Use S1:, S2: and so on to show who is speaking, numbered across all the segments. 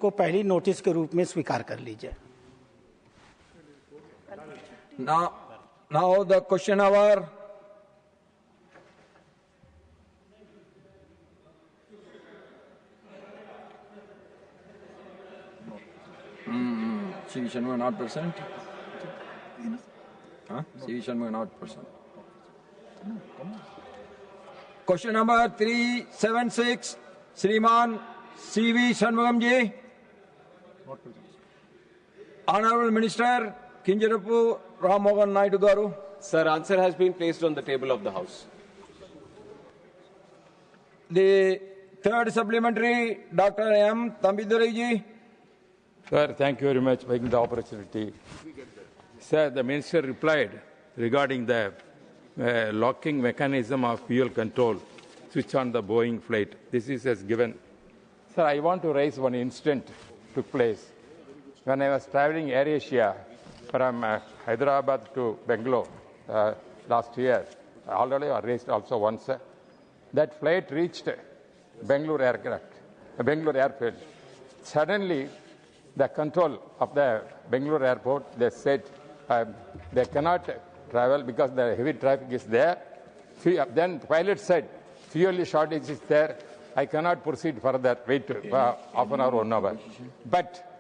S1: को पहली नोटिस के रूप में स्वीकार कर लीजिए।
S2: Now the question hour. CV Shanmugam not present. CV Shanmugam not present. Question number 376, Shriman CV Shanmugam ji. Honorable Minister Kinjarapu Ram Mohan Naidu Garu.
S3: Sir, answer has been placed on the table of the House.
S2: The third supplementary, Dr. M. Tambidurai ji.
S4: Sir, thank you very much for giving the opportunity. Sir, the Minister replied regarding the locking mechanism of fuel control switch on the Boeing flight. This is as given. Sir, I want to raise one incident took place. When I was traveling AirAsia from Hyderabad to Bangalore last year, already I raised also once, that flight reached Bangalore airfield. Suddenly, the control of the Bangalore airport, they said they cannot travel because the heavy traffic is there. Then the pilot said, fuel shortage is there, I cannot proceed further, wait half an hour, 1 hour. But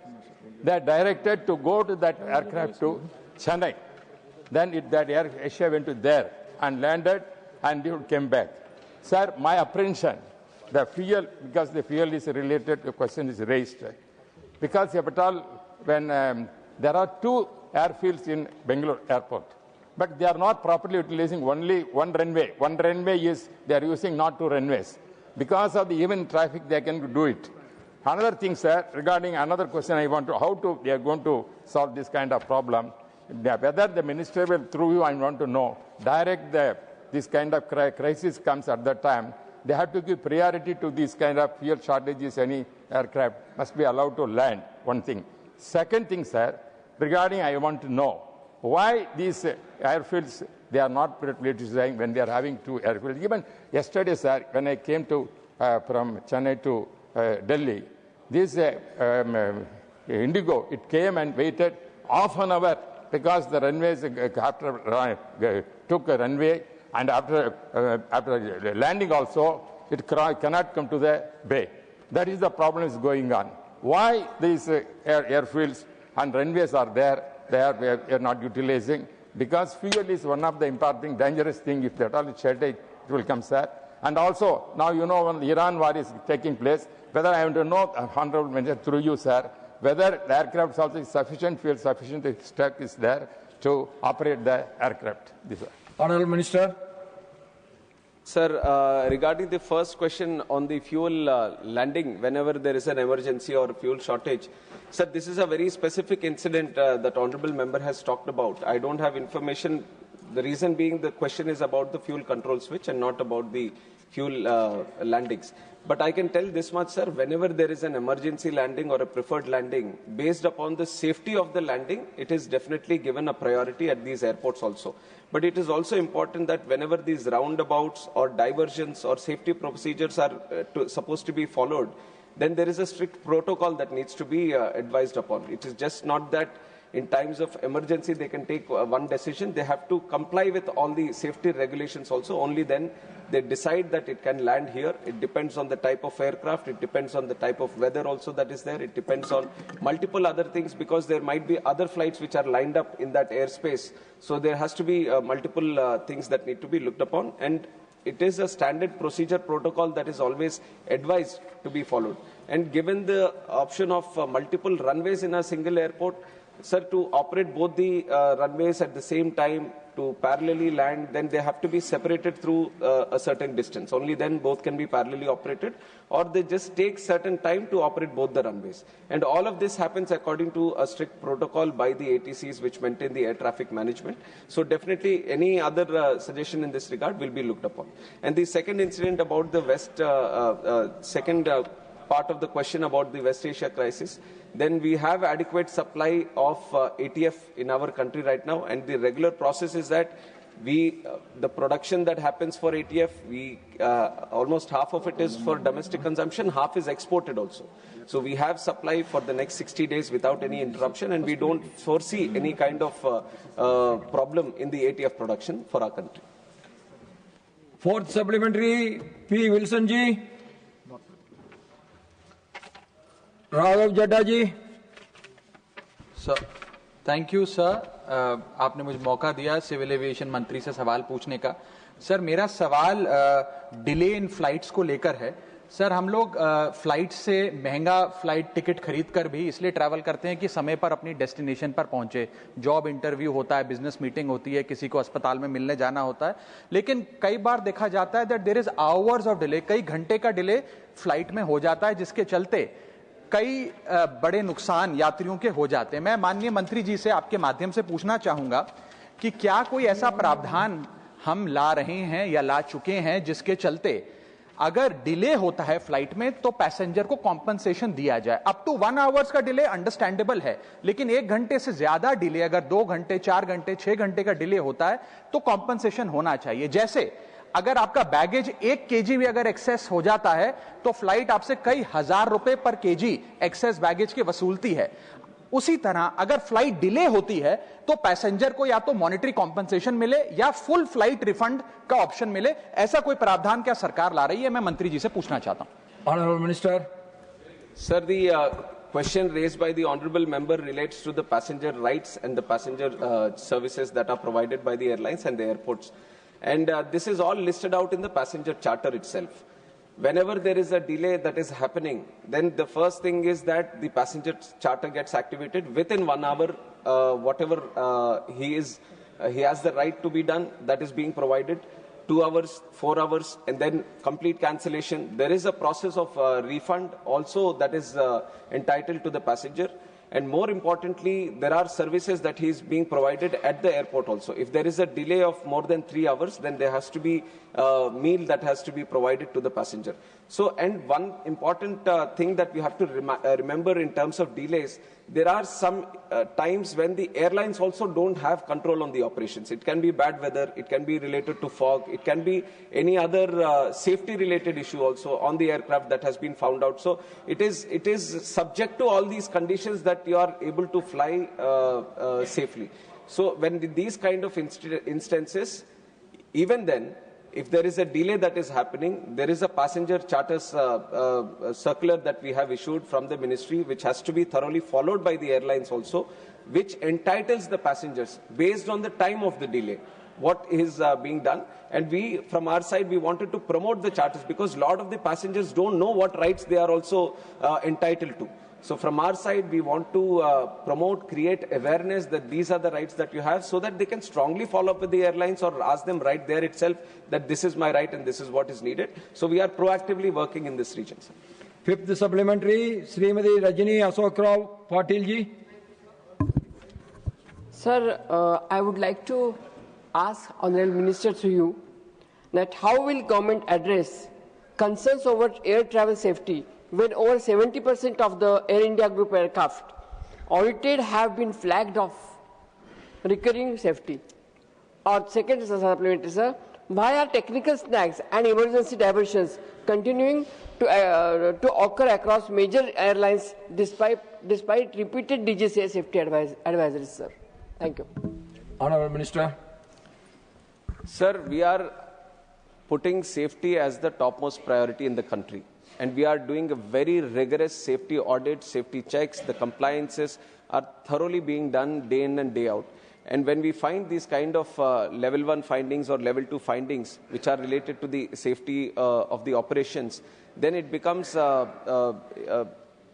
S4: they are directed to go to that aircraft to Chennai. Then that AirAsia went to there and landed and it came back. Sir, my apprehension, the fuel, because the fuel is related, the question is raised. Because if at all, when there are 2 airfields in Bangalore airport, but they are not properly utilizing only one runway. One runway is they are using not 2 runways. Because of the even traffic, they can do it. Another thing, sir, regarding another question I want to, how to, they are going to solve this kind of problem. Whether the minister will, through you, I want to know, this kind of crisis comes at that time, they have to give priority to this kind of fuel shortages. Any aircraft must be allowed to land, one thing. Second thing, sir, regarding I want to know why these airfields, they are not utilizing when they are having 2 airfields. Even yesterday, sir, when I came to from Chennai to Delhi, this Indigo, it came and waited half an hour because the runways took a runway, and after landing also, it cannot come to the bay. That is the problem is going on. Why these airfields and runways are there, we are not utilizing? Because fuel is one of the important dangerous things. If at all it's shortage, it will come, sir. And also, now you know when the Iran war is taking place, whether I want to know, Honorable Minister, through you, sir, whether the aircraft also is sufficient fuel, sufficient stock is there to operate the aircraft.
S2: Honorable Minister.
S3: Sir, regarding the first question on the fuel landing, whenever there is an emergency or fuel shortage, sir, this is a very specific incident that Honorable Member has talked about. I don't have information. The reason being the question is about the fuel control switch and not about the fuel landings. But I can tell this much, sir, whenever there is an emergency landing or a preferred landing, based upon the safety of the landing, it is definitely given a priority at these airports also. But it is also important that whenever these roundabouts or diversions or safety procedures are supposed to be followed, then there is a strict protocol that needs to be advised upon. It is just not that in times of emergency they can take one decision. They have to comply with all the safety regulations also. Only then they decide that it can land here. It depends on the type of aircraft. It depends on the type of weather also that is there. It depends on multiple other things, because there might be other flights which are lined up in that airspace. So there has to be multiple things that need to be looked upon. And it is a standard procedure protocol that is always advised to be followed. And given the option of multiple runways in a single airport, sir, to operate both the runways at the same time, to parallelly land, then they have to be separated through a certain distance. Only then both can be parallelly operated, or they just take certain time to operate both the runways. And all of this happens according to a strict protocol by the ATCs which maintain the air traffic management. So definitely any other suggestion in this regard will be looked upon. And the second incident about the second part of the question about the West Asia crisis, then we have adequate supply of ATF in our country right now, and the regular process is that the production that happens for ATF, almost half of it is for domestic consumption, half is exported also. So we have supply for the next 60 days without any interruption, and we don't foresee any kind of problem in the ATF production for our country.
S2: Fourth supplementary, P. Wilson ji. Raghav Jadda ji.
S5: Sir thank you sir, आपने मुझे मौका दिया civil aviation मंत्री से सवाल पूछने का। Sir मेरा सवाल डिले इन फ्लाइट्स को लेकर है। सर हम लोग फ्लाइट से महंगा फ्लाइट टिकट खरीद कर भी इसलिए ट्रैवल करते हैं कि समय पर अपनी डेस्टिनेशन पर पहुंचे। जॉब इंटरव्यू होता है, बिजनेस मीटिंग होती है, किसी को अस्पताल में मिलने जाना होता है, लेकिन कई बार देखा जाता है that there is hours of delay, कई घंटे का डिले फ्लाइट में हो जाता है, जिसके चलते कई बड़े नुकसान यात्रियों के हो जाते हैं। मैं माननीय मंत्री जी से आपके माध्यम से पूछना चाहूंगा कि क्या कोई ऐसा प्रावधान हम ला रहे हैं या ला चुके हैं जिसके चलते अगर डिले होता है फ्लाइट में तो पैसेंजर को कॉम्पनसेशन दिया जाए। अप टू 1 आवर्स का डिले अंडरस्टैंडेबल है, लेकिन 1 घंटे से ज्यादा डिले, अगर 2 घंटे, 4 घंटे, 6 घंटे का डिले होता है तो कॉम्पनसेशन होना चाहिए। जैसे अगर आपका बैगेज 1 केजी भी अगर एक्सेस हो जाता है तो फ्लाइट आपसे कई हजार रुपए पर केजी एक्सेस बैगेज की वसूलती है। उसी तरह अगर फ्लाइट डिले होती है तो पैसेंजर को या तो मॉनेटरी कॉम्पनसेशन मिले या फुल फ्लाइट रिफंड का ऑप्शन मिले। ऐसा कोई प्रावधान क्या सरकार ला रही है? मैं मंत्री जी से पूछना चाहता हूं।
S2: Honorable Minister.
S3: Sir, the question raised by the honourable member relates to the passenger rights and the passenger services that are provided by the airlines and the airports. And this is all listed out in the passenger charter itself. Whenever there is a delay that is happening, then the first thing is that the passenger charter gets activated within 1 hour. Whatever he has the right to be done, that is being provided. 2 hours, 4 hours, and then complete cancellation. There is a process of refund also that is entitled to the passenger. And more importantly, there are services that he is being provided at the airport also. If there is a delay of more than 3 hours, then there has to be a meal that has to be provided to the passenger. So, and one important thing that we have to remember in terms of delays, there are some times when the airlines also don't have control on the operations. It can be bad weather, it can be related to fog, it can be any other safety related issue also on the aircraft that has been found out. So it is subject to all these conditions that you are able to fly safely. So when these kind of instances, even then, if there is a delay that is happening, there is a passenger charters circular that we have issued from the ministry, which has to be thoroughly followed by the airlines also, which entitles the passengers based on the time of the delay, what is being done. And we, from our side, we wanted to promote the charters because a lot of the passengers don't know what rights they are also entitled to. So from our side, we want to promote, create awareness that these are the rights that you have so that they can strongly follow up with the airlines or ask them right there itself that this is my right and this is what is needed. So we are proactively working in this region. Sir.
S2: Fifth supplementary, Srimati Rajini Ashok Rao Patil ji.
S6: Sir, I would like to ask Honorable Minister to you that how will government address concerns over air travel safety when over 70% of the Air India Group aircraft audited have been flagged of recurring safety? Or second supplementary, sir, why are technical snags and emergency diversions continuing to occur across major airlines despite repeated DGCA safety advisories, sir? Thank you.
S2: Honorable Minister.
S3: Sir, we are putting safety as the topmost priority in the country. And we are doing a very rigorous safety audit, safety checks. The compliances are thoroughly being done day in and day out. And when we find these kind of level 1 findings or level 2 findings, which are related to the safety of the operations, then it becomes an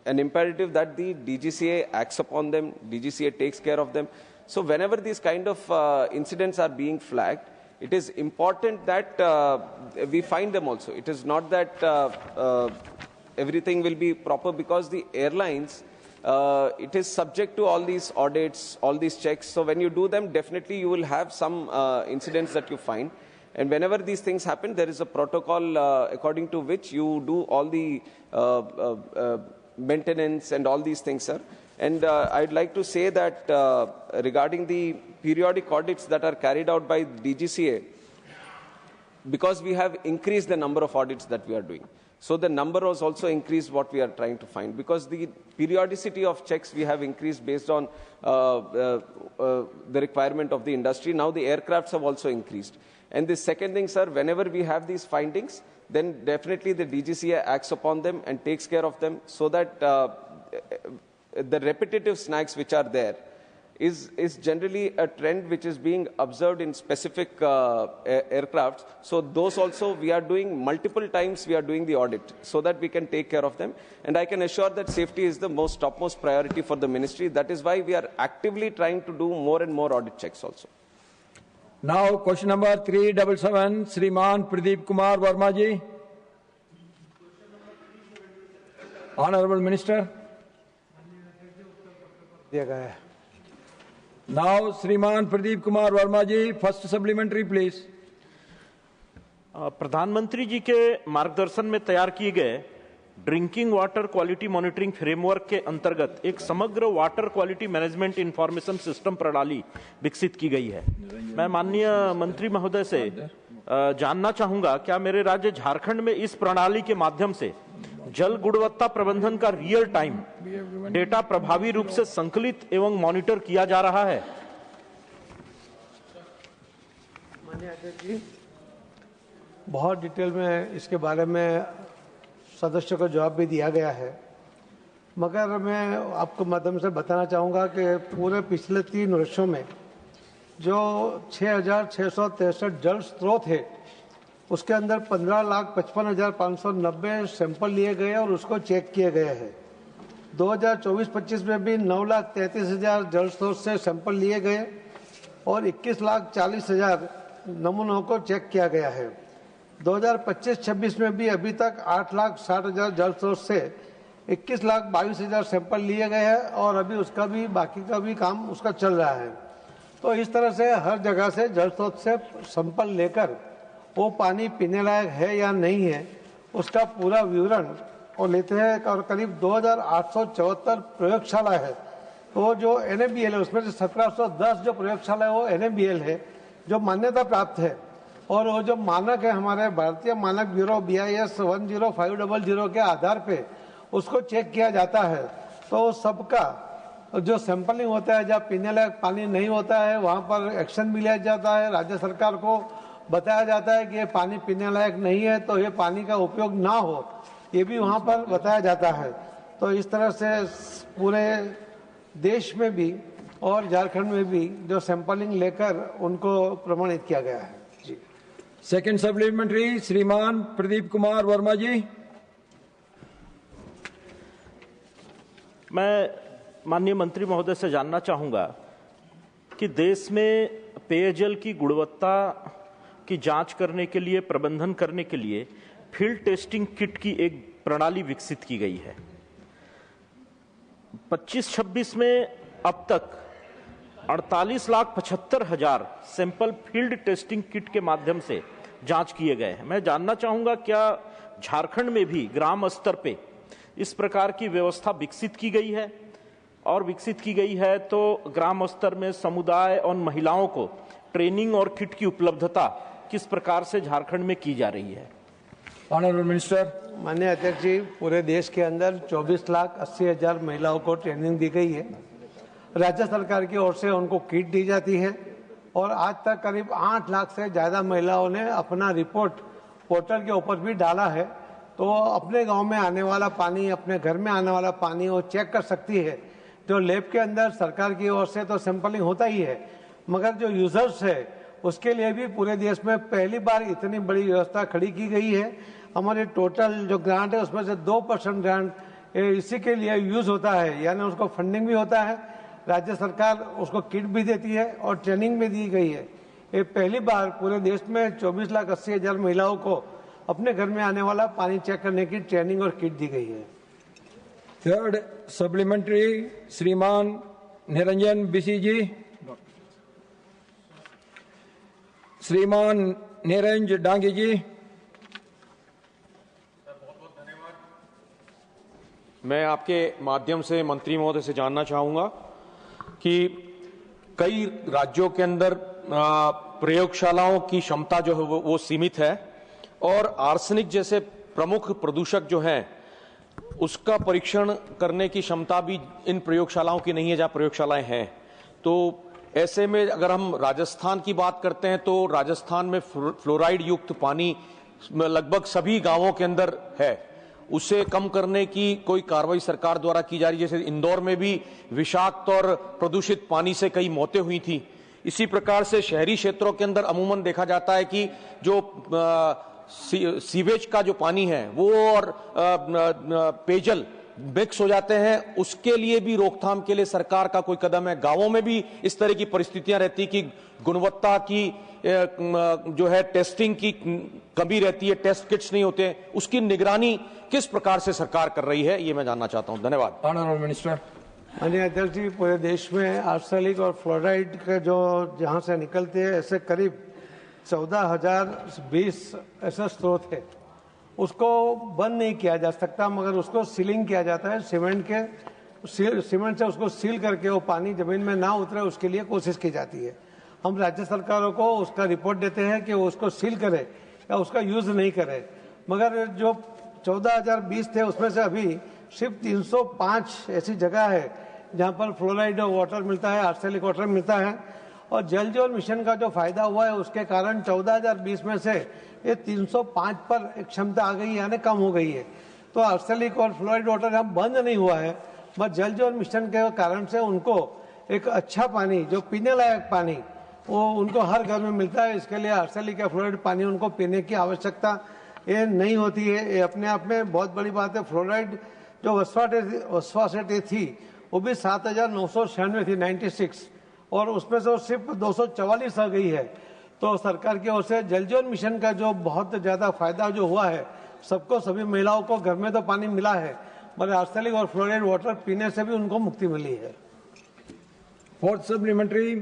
S3: imperative that the DGCA acts upon them, DGCA takes care of them. So whenever these kind of incidents are being flagged, it is important that we find them also. It is not that everything will be proper because the airlines, it is subject to all these audits, all these checks. So when you do them, definitely you will have some incidents that you find. And whenever these things happen, there is a protocol according to which you do all the maintenance and all these things, sir. And I'd like to say that regarding the periodic audits that are carried out by DGCA, because we have increased the number of audits that we are doing. So the number was also increased, what we are trying to find, because the periodicity of checks we have increased based on the requirement of the industry. Now the aircrafts have also increased. And the second thing, sir, whenever we have these findings, then definitely the DGCA acts upon them and takes care of them, so that the repetitive snags which are there is generally a trend which is being observed in specific aircrafts. So those also we are doing multiple times, we are doing the audit so that we can take care of them. And I can assure that safety is the topmost priority for the ministry. That is why we are actively trying to do more and more audit checks also.
S2: Now, question number 377, Shriman Pradeep Kumar Verma ji. Honorable Minister.
S1: दिया गया है।
S2: Now, Shriman Pradeep Kumar Verma ji, first supplementary, please.
S7: प्रधानमंत्री जी के मार्गदर्शन में तैयार किए गए drinking water quality monitoring framework के अंतर्गत एक समग्र water quality management information system प्रणाली विकसित की गई है। मैं माननीय मंत्री महोदय से जानना चाहूंगा, क्या मेरे राज्य झारखंड में इस प्रणाली के माध्यम से जल गुणवत्ता प्रबंधन का रियल टाइम डेटा प्रभावी रूप से संकलित एवं मॉनिटर किया जा रहा है?
S1: माननीय अध्यक्ष जी, बहुत डिटेल में इसके बारे में सदस्यों को जवाब भी दिया गया है, मगर मैं आपको माध्यम से बताना चाहूँगा कि पूरे पिछले 3 वर्षों में जो 6,663 जल स्रोत है, उसके अंदर 15,55,590 सैंपल लिए गए और उसको चेक किए गए हैं। 2024-25 में भी 9,33,000 जल स्रोत से सैंपल लिए गए और 21,40,000 नमूनों को चेक किया गया है। 2025-26 में भी अभी तक 8,60,000 जल स्रोत से 21,22,000 सैंपल लिए गए हैं और अभी उसका भी बाकी का भी काम उसका चल रहा है। तो इस तरह से हर जगह से जल स्रोत से सैंपल लेकर वो पानी पीने लायक है या नहीं है उसका पूरा विवरण और लेते हैं। और करीब 2,874 प्रयोगशाला है, तो जो NABL है उसमें से 1,710 जो प्रयोगशाला है वो NABL है, जो मान्यता प्राप्त है। और वो जो मानक है हमारे भारतीय मानक ब्यूरो BIS 10500 के आधार पे उसको चेक किया जाता है। तो सबका जो सैंपलिंग होता है, जहाँ पीने लायक पानी नहीं होता है वहाँ पर एक्शन भी लिया जाता है। राज्य सरकार को बताया जाता है कि ये पानी पीने लायक नहीं है तो ये पानी का उपयोग ना हो, ये भी वहाँ पर बताया जाता है। तो इस तरह से पूरे देश में भी और झारखंड में भी जो सैंपलिंग लेकर उनको प्रमाणित किया गया है। जी।
S2: सेकंड सप्लीमेंट्री, श्रीमान प्रदीप कुमार वर्मा जी।
S7: मैं माननीय मंत्री महोदय से जानना चाहूंगा कि देश में पेयजल की गुणवत्ता की जांच करने के लिए, प्रबंधन करने के लिए फील्ड टेस्टिंग किट की एक प्रणाली विकसित की गई है। 25-26 में अब तक 48,75,000 सैंपल फील्ड टेस्टिंग किट के माध्यम से जांच किए गए हैं। मैं जानना चाहूंगा, क्या झारखंड में भी ग्राम स्तर पे इस प्रकार की व्यवस्था विकसित की गई है? और विकसित की गई है तो ग्राम स्तर में समुदाय और महिलाओं को ट्रेनिंग और किट की उपलब्धता किस प्रकार से झारखंड में की जा रही है?
S2: Honourable minister.
S1: माननीय अध्यक्ष जी, पूरे देश के अंदर 24,80,000 महिलाओं को ट्रेनिंग दी गई है। राज्य सरकार की ओर से उनको किट दी जाती है और आज तक करीब 8 लाख से ज़्यादा महिलाओं ने अपना रिपोर्ट पोर्टल के ऊपर भी डाला है। तो अपने गांव में आने वाला पानी, अपने घर में आने वाला पानी वो चेक कर सकती है। जो लैब के अंदर सरकार की ओर से तो सैंपलिंग होता ही है, मगर जो यूजर्स है उसके लिए भी पूरे देश में पहली बार इतनी बड़ी व्यवस्था खड़ी की गई है। हमारे टोटल जो ग्रांट है उसमें से 2% ग्रांट इसी के लिए यूज होता है, यानी उसको फंडिंग भी होता है, राज्य सरकार उसको किट भी देती है और ट्रेनिंग भी दी गई है। ये पहली बार पूरे देश में 24,80,000 महिलाओं को अपने घर में आने वाला पानी चेक करने की ट्रेनिंग और किट दी गई है।
S2: थर्ड सप्लीमेंट्री, श्रीमान निरंजन बिसी जी। श्रीमान निरंज डांगी जी।
S8: मैं आपके माध्यम से मंत्री महोदय से जानना चाहूंगा कि कई राज्यों के अंदर प्रयोगशालाओं की क्षमता जो है वो सीमित है और आर्सेनिक जैसे प्रमुख प्रदूषक जो हैं उसका परीक्षण करने की क्षमता भी इन प्रयोगशालाओं की नहीं है जहां प्रयोगशालाएं हैं। तो ऐसे में अगर हम राजस्थान की बात करते हैं तो राजस्थान में फ्लोराइड युक्त पानी लगभग सभी गांवों के अंदर है। उसे कम करने की कोई कार्रवाई सरकार द्वारा की जा रही है। जैसे इंदौर में भी विषाक्त और प्रदूषित पानी से कई मौतें हुई थी। इसी प्रकार से शहरी क्षेत्रों के अंदर अमूमन देखा जाता है कि जो सीवेज का जो पानी है वो और पेयजल मिक्स हो जाते हैं। उसके लिए भी रोकथाम के लिए सरकार का कोई कदम है? गांवों में भी इस तरह की परिस्थितियां रहती कि गुणवत्ता की जो है टेस्टिंग की कमी रहती है, टेस्ट किट्स नहीं होते, उसकी निगरानी किस प्रकार से सरकार कर रही है, ये मैं जानना चाहता हूं। धन्यवाद।
S2: Honourable minister.
S1: माननीय अध्यक्ष जी, पूरे देश में आर्सेनिक और फ्लोराइड के जो जहां से निकलते हैं ऐसे करीब 14,020 ऐसे स्रोत है। उसको बंद नहीं किया जा सकता, मगर उसको सीलिंग किया जाता है। सीमेंट से उसको सील करके वो पानी जमीन में ना उतरे उसके लिए कोशिश की जाती है। हम राज्य सरकारों को उसका रिपोर्ट देते हैं कि वो उसको सील करे या उसका यूज नहीं करे। मगर जो 14,020 थे उसमें से अभी सिर्फ 305 ऐसी जगह है जहां पर फ्लोराइड वाटर मिलता है, आर्सेनिक वाटर मिलता है। और जल जीवन मिशन का जो फायदा हुआ है उसके कारण 14,020 में से ये 305 पर एक क्षमता आ गई, यानी कम हो गई है। तो आर्सेनिक और फ्लोराइड वाटर यहाँ बंद नहीं हुआ है, बस जल जीवन मिशन के कारण से उनको एक अच्छा पानी, जो पीने लायक पानी, वो उनको हर घर में मिलता है। इसके लिए आर्सेनिक या फ्लोराइड पानी उनको पीने की आवश्यकता ये नहीं होती है। ये अपने आप में बहुत बड़ी बात है। फ्लोराइड जो वस्वासिटी थी वो भी 7,996 थी 96, और उसमें से सिर्फ 244 आ गई है। तो सरकार की ओर से जल जीवन मिशन का जो बहुत ज्यादा फायदा जो हुआ है, सबको, सभी महिलाओं को घर में तो पानी मिला है, मगर आर्सेनिक और फ्लोराइड वाटर पीने से भी उनको मुक्ति मिली है।
S2: फोर्थ सप्लीमेंट्री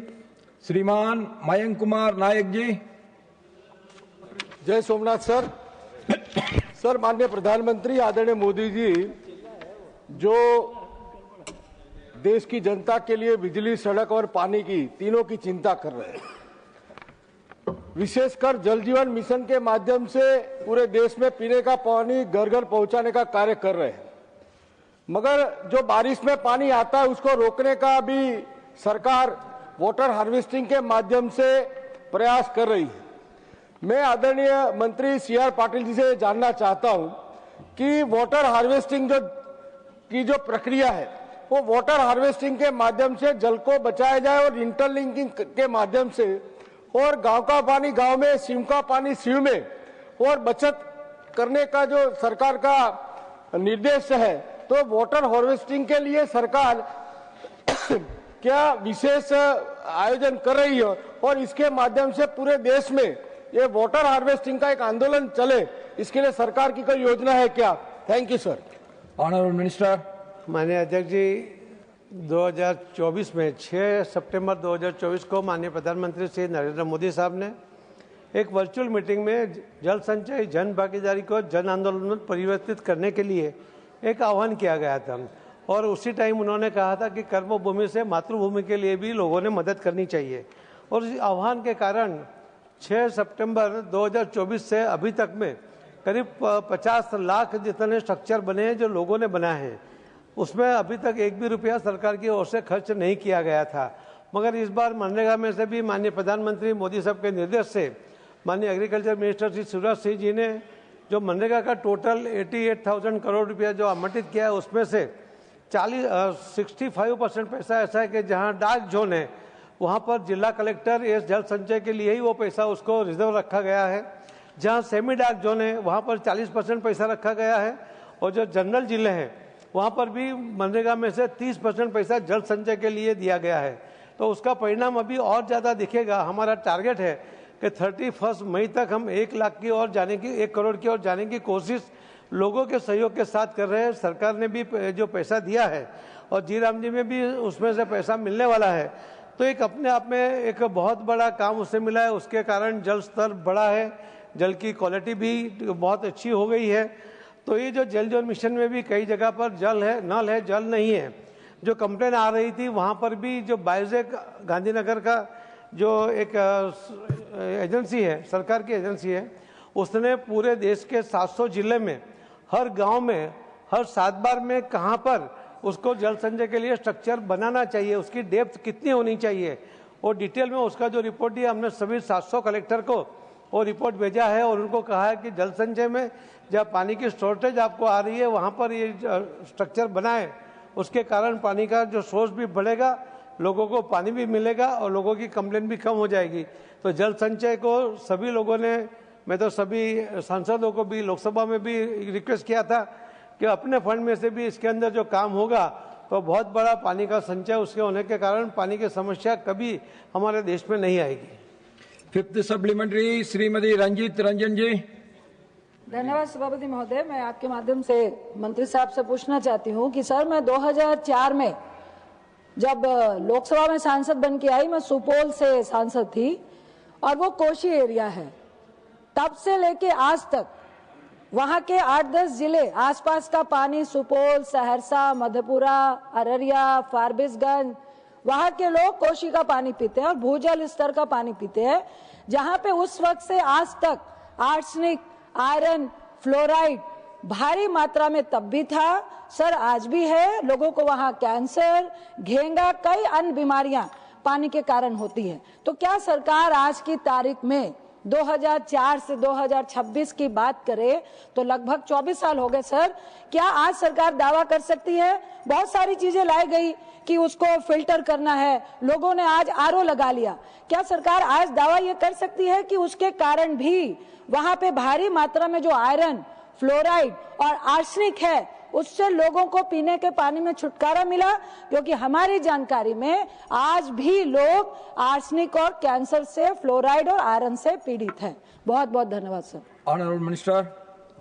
S2: श्रीमान मयंक कुमार नायक जी।
S9: जय सोमनाथ सर। सर, माननीय प्रधानमंत्री आदरणीय मोदी जी जो देश की जनता के लिए बिजली, सड़क और पानी की तीनों की चिंता कर रहे हैं, विशेषकर जल जीवन मिशन के माध्यम से पूरे देश में पीने का पानी घर घर पहुंचाने का कार्य कर रहे हैं। मगर जो बारिश में पानी आता है उसको रोकने का भी सरकार वाटर हार्वेस्टिंग के माध्यम से प्रयास कर रही है। मैं आदरणीय मंत्री CR पाटिल जी से जानना चाहता हूं कि वाटर हार्वेस्टिंग की जो प्रक्रिया है वो वाटर हार्वेस्टिंग के माध्यम से जल को बचाया जाए और इंटरलिंकिंग के माध्यम से, और गांव का पानी गांव में, सीव का पानी सीव में, और बचत करने का जो सरकार का निर्देश है। तो वाटर हार्वेस्टिंग के लिए सरकार क्या विशेष आयोजन कर रही है और इसके माध्यम से पूरे देश में ये वाटर हार्वेस्टिंग का एक आंदोलन चले, इसके लिए सरकार की कोई योजना है क्या? Thank you sir.
S2: Honourable minister.
S1: माननीय अध्यक्ष जी, 2024 में 6 सितंबर 2024 को माननीय प्रधानमंत्री श्री नरेंद्र मोदी साहब ने एक वर्चुअल मीटिंग में जल संचय, जन भागीदारी को जन आंदोलन में परिवर्तित करने के लिए एक आह्वान किया गया था। और उसी टाइम उन्होंने कहा था कि कर्मभूमि से मातृभूमि के लिए भी लोगों ने मदद करनी चाहिए। और इस आह्वान के कारण 6 सितंबर 2024 से अभी तक में करीब 50 लाख जितने स्ट्रक्चर बने हैं जो लोगों ने बनाए हैं। उसमें अभी तक एक भी रुपया सरकार की ओर से खर्च नहीं किया गया था। मगर इस बार मनरेगा में से भी माननीय प्रधानमंत्री मोदी साहब के निर्देश से माननीय एग्रीकल्चर मिनिस्टर श्री शिवराज सिंह जी ने जो मनरेगा का टोटल 88,000 करोड़ रुपया जो आवंटित किया है, उसमें से 65% पैसा ऐसा है कि जहां डार्क जोन है वहां पर जिला कलेक्टर इस जल संचय के लिए ही वो पैसा उसको रिजर्व रखा गया है। जहां सेमी डार्क जोन है वहां पर 40% पैसा रखा गया है, और जो जनरल जिले हैं वहां पर भी मनरेगा में से 30% पैसा जल संचय के लिए दिया गया है। तो उसका परिणाम अभी और ज़्यादा दिखेगा। हमारा टारगेट है कि 31 मई तक हम 1 लाख की ओर जाने की, 1 करोड़ की ओर जाने की कोशिश लोगों के सहयोग के साथ कर रहे हैं। सरकार ने भी जो पैसा दिया है और जीराम जी में भी उसमें से पैसा मिलने वाला है। तो एक अपने आप में एक बहुत बड़ा काम उससे मिला है। उसके कारण जल स्तर बढ़ा है, जल की क्वालिटी भी बहुत अच्छी हो गई है। तो ये जो जल जीवन मिशन में भी कई जगह पर जल है, नल है, जल नहीं है। जो कंप्लेन आ रही थी वहाँ पर भी जो बायोजेक गांधीनगर का जो एक एजेंसी है, सरकार की एजेंसी है, उसने पूरे देश के 700 जिले में, हर गांव में, हर 7 बार में कहां पर उसको जल संचय के लिए स्ट्रक्चर बनाना चाहिए, उसकी डेप्थ कितनी होनी चाहिए, और डिटेल में उसका जो रिपोर्ट दिया हमने सभी 700 कलेक्टर को वो रिपोर्ट भेजा है और उनको कहा है कि जल संचय में जब पानी की शॉर्टेज आपको आ रही है वहाँ पर ये स्ट्रक्चर बनाए, उसके कारण पानी का जो सोर्स भी बढ़ेगा, लोगों को पानी भी मिलेगा और लोगों की कंप्लेन भी कम हो जाएगी। तो जल संचय को सभी लोगों ने, मैं तो सभी सांसदों को भी लोकसभा में भी रिक्वेस्ट किया था कि अपने फंड में से भी इसके अंदर जो काम होगा तो बहुत बड़ा पानी का संचय उसके होने के कारण पानी की समस्या कभी हमारे देश में नहीं आएगी।
S2: 5th सप्लीमेंट्री श्रीमती रंजीत रंजन जी।
S10: धन्यवाद सभापति महोदय। मैं आपके माध्यम से मंत्री साहब से पूछना चाहती हूँ कि सर, मैं 2004 में जब लोकसभा में सांसद बन के आई, मैं सुपौल से सांसद थी और वो कोशी एरिया है, तब से लेके आज तक वहां के 8-10 जिले आसपास का पानी, सुपौल, सहरसा, मधेपुरा, अररिया, फारबिसगंज, वहां के लोग कोशी का पानी पीते हैं और भूजल स्तर का पानी पीते हैं, जहां पे उस वक्त से आज तक आर्सेनिक, आयरन, फ्लोराइड भारी मात्रा में तब भी था सर, आज भी है। लोगों को वहां कैंसर, घेंगा, कई अन्य बीमारियां पानी के कारण होती है। तो क्या सरकार आज की तारीख में 2004 से 2026 की बात करे तो लगभग 24 साल हो गए सर, क्या आज सरकार दावा कर सकती है? बहुत सारी चीजें लाई गई कि उसको फिल्टर करना है, लोगों ने आज आरओ लगा लिया, क्या सरकार आज दावा ये कर सकती है कि उसके कारण भी वहां पे भारी मात्रा में जो आयरन, फ्लोराइड और आर्सेनिक है उससे लोगों को पीने के पानी में छुटकारा मिला? क्योंकि हमारी जानकारी में आज भी लोग आर्सेनिक और कैंसर से, फ्लोराइड और आयरन से पीड़ित हैं। बहुत बहुत धन्यवाद सर।
S2: Honourable minister.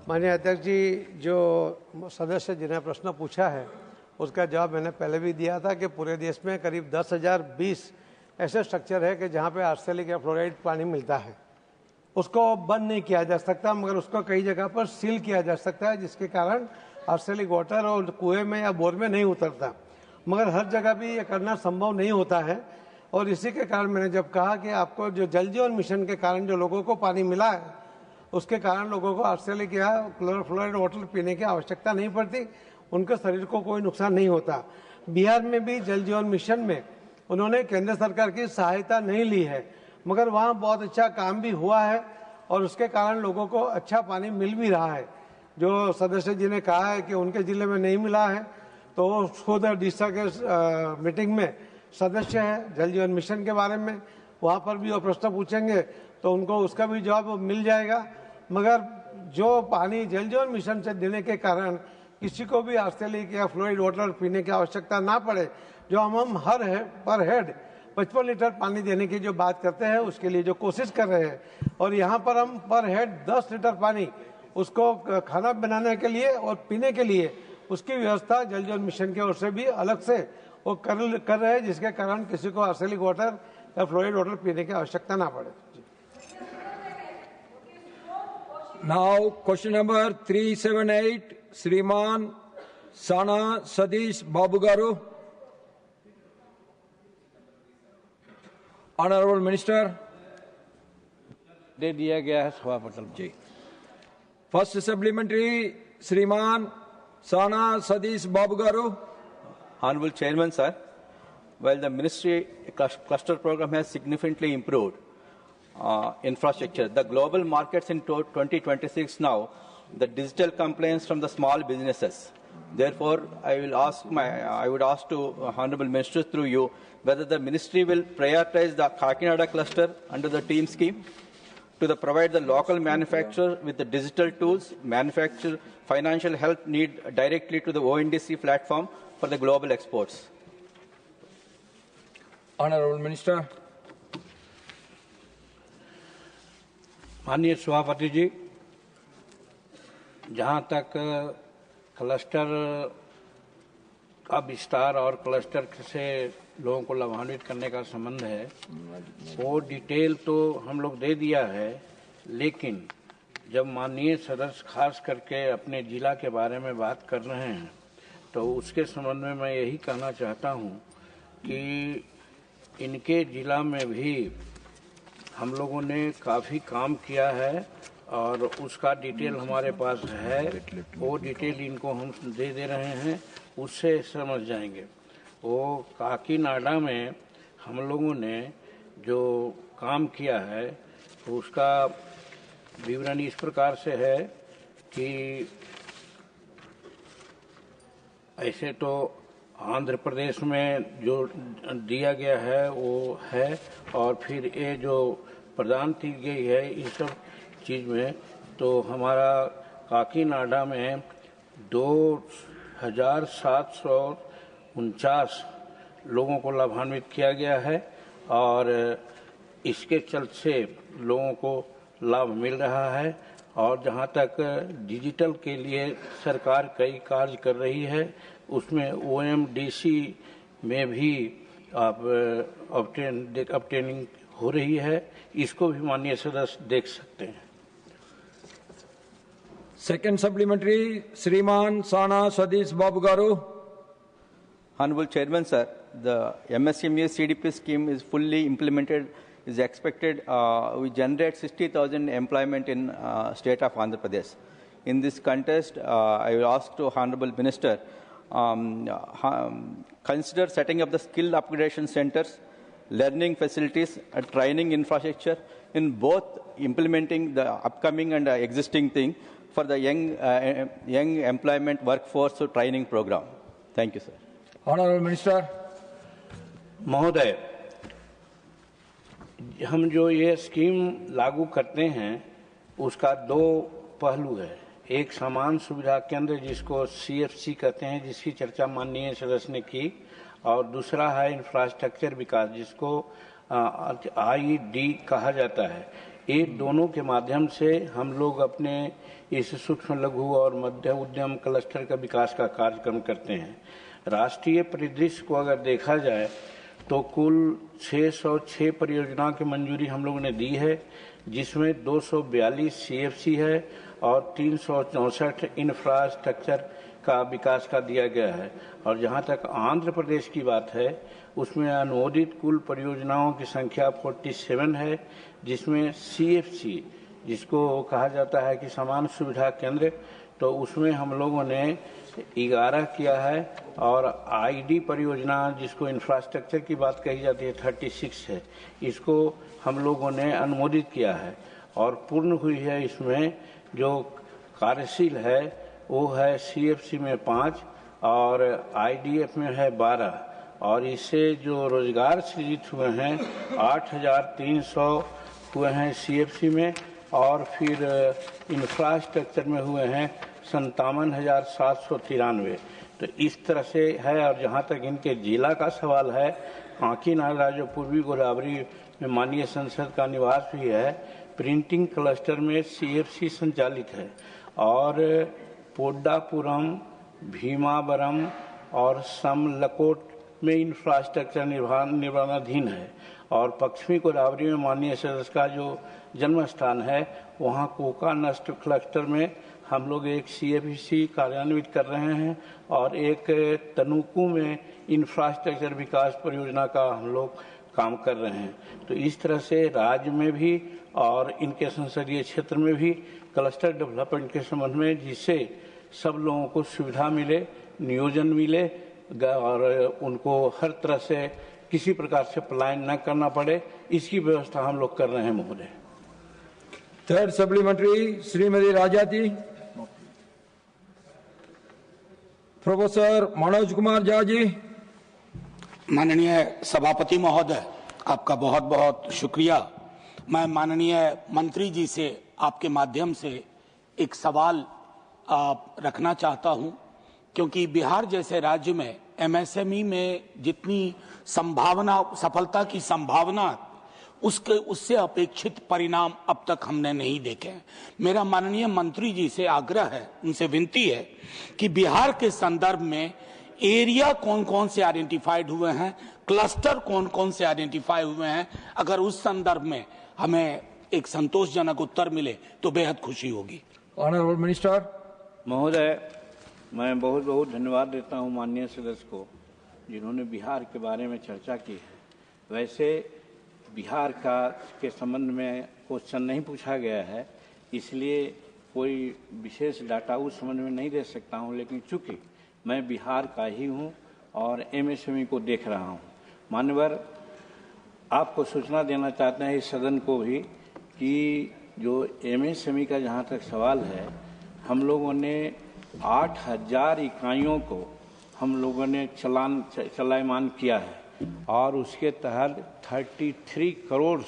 S1: माननीय अध्यक्ष जी, जो सदस्य जिन्हें प्रश्न पूछा है उसका जवाब मैंने पहले भी दिया था कि पूरे देश में करीब 10,020 ऐसे स्ट्रक्चर है कि जहाँ पे आर्सेनिक या फ्लोराइड पानी मिलता है। उसको बंद नहीं किया जा सकता, मगर उसको कई जगह पर सील किया जा सकता है, जिसके कारण आर्सेनिक वाटर और कुएं में या बोर में नहीं उतरता। मगर हर जगह भी ये करना संभव नहीं होता है और इसी के कारण मैंने जब कहा कि आपको जो जल जीवन मिशन के कारण जो लोगों को पानी मिला है उसके कारण लोगों को आर्सेनिक या फ्लोराइड वाटर पीने की आवश्यकता नहीं पड़ती, उनके शरीर को कोई नुकसान नहीं होता। बिहार में भी जल जीवन मिशन में उन्होंने केंद्र सरकार की सहायता नहीं ली है, मगर वहाँ बहुत अच्छा काम भी हुआ है और उसके कारण लोगों को अच्छा पानी मिल भी रहा है। जो सदस्य जी ने कहा है कि उनके जिले में नहीं मिला है, तो वो खुद डीसा के मीटिंग में सदस्य है जल जीवन मिशन के बारे में, वहाँ पर भी वो प्रश्न पूछेंगे तो उनको उसका भी जवाब मिल जाएगा। मगर जो पानी जल जीवन मिशन से देने के कारण किसी को भी आर्सेनिक या फ्लोराइड वाटर पीने की आवश्यकता ना पड़े, जो हम पर हेड 55 लीटर पानी देने की जो बात करते हैं उसके लिए जो कोशिश कर रहे हैं, और यहाँ पर हम पर हेड 10 लीटर पानी उसको खाना बनाने के लिए और पीने के लिए उसकी व्यवस्था जल जीवन मिशन की ओर से भी अलग से वो कर रहे हैं, जिसके कारण किसी को आर्सेनिक वाटर या फ्लोराइड वाटर पीने की आवश्यकता ना पड़े।
S2: नाउ क्वेश्चन नंबर 378 श्रीमान साना सतीश बाबू गारू। Honourable minister.
S11: दे दिया गया है सभापति जी।
S2: फर्स्ट सप्लीमेंट्री श्रीमान साना सतीश बाबू गारू।
S12: Honorable Chairman, sir, while the ministry cluster program has significantly improved infrastructure, the global markets in 2026 now, the digital compliance from the small businesses. Therefore, I would ask to Honorable Minister through you whether the ministry will prioritize the Kakinada cluster under the team scheme to provide the local manufacturer with the digital tools, manufacture financial help need directly to the ONDC platform for the global exports.
S2: Honorable Minister.
S11: माननीय सभापति जी, जहाँ तक cluster का विस्तार और cluster से लोगों को लाभान्वित करने का संबंध है, वो डिटेल तो हम लोग दे दिया है, लेकिन जब माननीय सदस्य खास करके अपने जिला के बारे में बात कर रहे हैं तो उसके संबंध में मैं यही कहना चाहता हूँ कि इनके जिला में भी हम लोगों ने काफ़ी काम किया है और उसका डिटेल हमारे पास है, वो डिटेल इनको हम दे रहे हैं, उससे समझ जाएंगे। वो काकीनाडा में हम लोगों ने जो काम किया है उसका विवरण इस प्रकार से है कि ऐसे तो आंध्र प्रदेश में जो दिया गया है वो है, और फिर ये जो प्रदान की गई है इस सब चीज़ में तो हमारा काकीनाडा में 2749 लोगों को लाभान्वित किया गया है, और इसके चलते लोगों को लाभ मिल रहा है। और जहाँ तक डिजिटल के लिए सरकार कई कार्य कर रही है, उसमें OMDC में भी आप ऑब्टेनिंग हो रही है, इसको भी माननीय सदस्य देख सकते हैं।
S2: Second supplementary, Sriman Sana Sadish Babu Garu.
S12: Honorable Chairman, sir, the MSME CDP scheme is fully implemented, is expected. We generate 60,000 employment in state of Andhra Pradesh. In this context, I will ask to Honorable Minister, consider setting up the skill upgradation centers, learning facilities, and training infrastructure in both implementing the upcoming and existing thing for the young employment workforce training program. Thank you, sir.
S2: Honorable Minister.
S11: महोदय, हम जो ये scheme लागू करते हैं उसका दो पहलू है। एक समान सुविधा केंद्र जिसको CFC कहते हैं, जिसकी चर्चा माननीय सदस्य ने की, और दूसरा है इंफ्रास्ट्रक्चर विकास जिसको IED कहा जाता है। ये दोनों के माध्यम से हम लोग अपने इस सूक्ष्म लघु और मध्य उद्यम क्लस्टर का विकास का कार्यक्रम करते हैं। राष्ट्रीय परिदृश्य को अगर देखा जाए तो कुल 606 परियोजनाओं की मंजूरी हम लोगों ने दी है, जिसमें 242 CFC है और 364 इंफ्रास्ट्रक्चर का विकास का दिया गया है। और जहां तक आंध्र प्रदेश की बात है, उसमें अनुमोदित कुल परियोजनाओं की संख्या 47 है, जिसमें CFC जिसको कहा जाता है कि समान सुविधा केंद्र, तो उसमें हम लोगों ने 11 किया है, और ID परियोजना जिसको इंफ्रास्ट्रक्चर की बात कही जाती है 36 है, इसको हम लोगों ने अनुमोदित किया है। और पूर्ण हुई है इसमें जो कार्यशील है वो है CFC में 5 और IDF में है 12, और इससे जो रोजगार सृजित हुए हैं 8,300 हुए हैं CFC में, और फिर इंफ्रास्ट्रक्चर में हुए हैं 57,793। तो इस तरह से है। और जहाँ तक इनके जिला का सवाल है, काकीनाडा जो पूर्वी गोदावरी में माननीय संसद का निवास भी है, प्रिंटिंग क्लस्टर में CFC संचालित है, और पोड्डापुरम, भीमावरम और समलकोट में इंफ्रास्ट्रक्चर निर्माणाधीन है, और पश्चिमी गोदावरी में माननीय सदस्य का जो जन्म स्थान है वहाँ कोका नष्ट क्लस्टर में हम लोग एक CFC कार्यान्वित कर रहे हैं, और एक तनुकू में इंफ्रास्ट्रक्चर विकास परियोजना का हम लोग काम कर रहे हैं। तो इस तरह से राज्य में भी और इनके संसदीय क्षेत्र में भी क्लस्टर डेवलपमेंट के संबंध में, जिससे सब लोगों को सुविधा मिले, नियोजन मिले, और उनको हर तरह से किसी प्रकार से पलायन न करना पड़े, इसकी व्यवस्था हम लोग कर रहे हैं महोदय।
S2: Third supplementary, Srimati Rajati. Professor Manoj Kumar Jha जी।
S13: माननीय सभापति महोदय, आपका बहुत बहुत शुक्रिया। मैं माननीय मंत्री जी से आपके माध्यम से एक सवाल रखना चाहता हूं, क्योंकि बिहार जैसे राज्य में MSME में जितनी संभावना, सफलता की संभावना, उससे अपेक्षित परिणाम अब तक हमने नहीं देखे हैं। मेरा माननीय मंत्री जी से आग्रह है, उनसे विनती है कि बिहार के संदर्भ में एरिया कौन कौन से आइडेंटिफाइड हुए हैं, क्लस्टर कौन कौन से आइडेंटिफाई हुए हैं, अगर उस संदर्भ में हमें एक संतोषजनक उत्तर मिले तो बेहद खुशी होगी।
S2: Honourable minister.
S11: महोदय, मैं बहुत बहुत धन्यवाद देता हूं माननीय सदस्य को, जिन्होंने बिहार के बारे में चर्चा की है। वैसे बिहार के संबंध में क्वेश्चन नहीं पूछा गया है, इसलिए कोई विशेष डाटा उस संबंध में नहीं दे सकता हूं, लेकिन चूंकि मैं बिहार का ही हूं और एमएसएमई को देख रहा हूं, मान्यवर आपको सूचना देना चाहते हैं इस सदन को भी कि जो एमएसएमई का जहां तक सवाल है, हम लोगों ने 8000 इकाइयों को हम लोगों ने चलायमान किया है और उसके तहत 33 करोड़